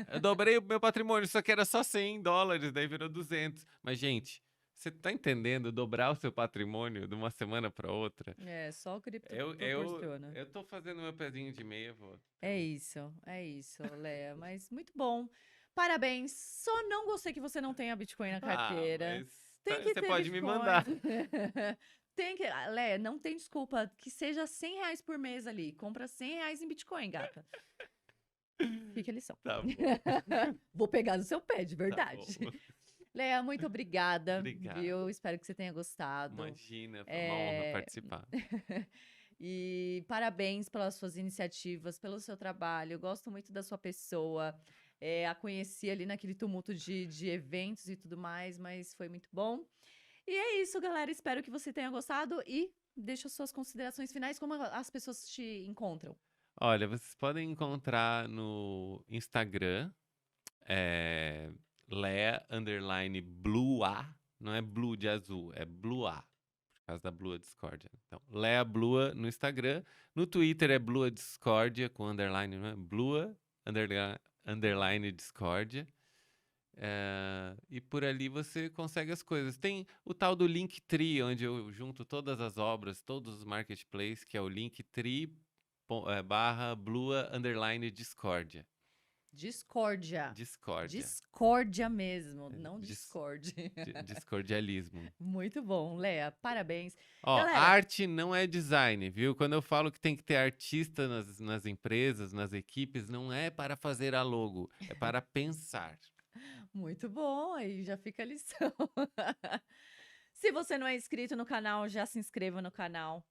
Eu dobrei o meu patrimônio, só que era só $100, daí virou 200. Mas, gente, você tá entendendo dobrar o seu patrimônio de uma semana para outra? É, só o cripto Eu proporciona. tô fazendo meu pezinho de meia, vou. É isso, Léa. Mas muito bom. Parabéns. Só não gostei que você não tenha Bitcoin na Ah, carteira. mas Tem que você ter pode me Bitcoin. mandar. Tem que. Léa, não tem desculpa. Que seja R$ 100 por mês ali. Compra R$ 100 em Bitcoin, gata. Fica a lição. Tá bom, Vou pegar no seu pé, de tá verdade. bom. Léa, muito obrigada. Obrigado. Viu? Espero que você tenha gostado. Imagina, foi uma honra participar. E parabéns pelas suas iniciativas, pelo seu trabalho. Eu gosto muito da sua pessoa. A conheci ali naquele tumulto de eventos e tudo mais, mas foi muito bom. E é isso, galera. Espero que você tenha gostado e deixa suas considerações finais, como as pessoas te encontram. Olha, vocês podem encontrar no Instagram, Lea_Blua, não é blue de azul, é Blua, por causa da Blua Discordia. Então, Lea Blua no Instagram, no Twitter é Blua Discordia, com underline, não é? Blua, underline Discordia. E por ali você consegue as coisas. Tem o tal do Linktree, onde eu junto todas as obras, todos os marketplaces, que é o Linktree /Blua _ Discordia. Discórdia. Discórdia. Discórdia mesmo, não Discord. Discordialismo. Muito bom, Léa. Parabéns. Ó, Galera, arte não é design, viu? Quando eu falo que tem que ter artista nas empresas, nas equipes, não é para fazer a logo, é para pensar. muito bom, aí já fica a lição. Se você não é inscrito no canal, já se inscreva no canal.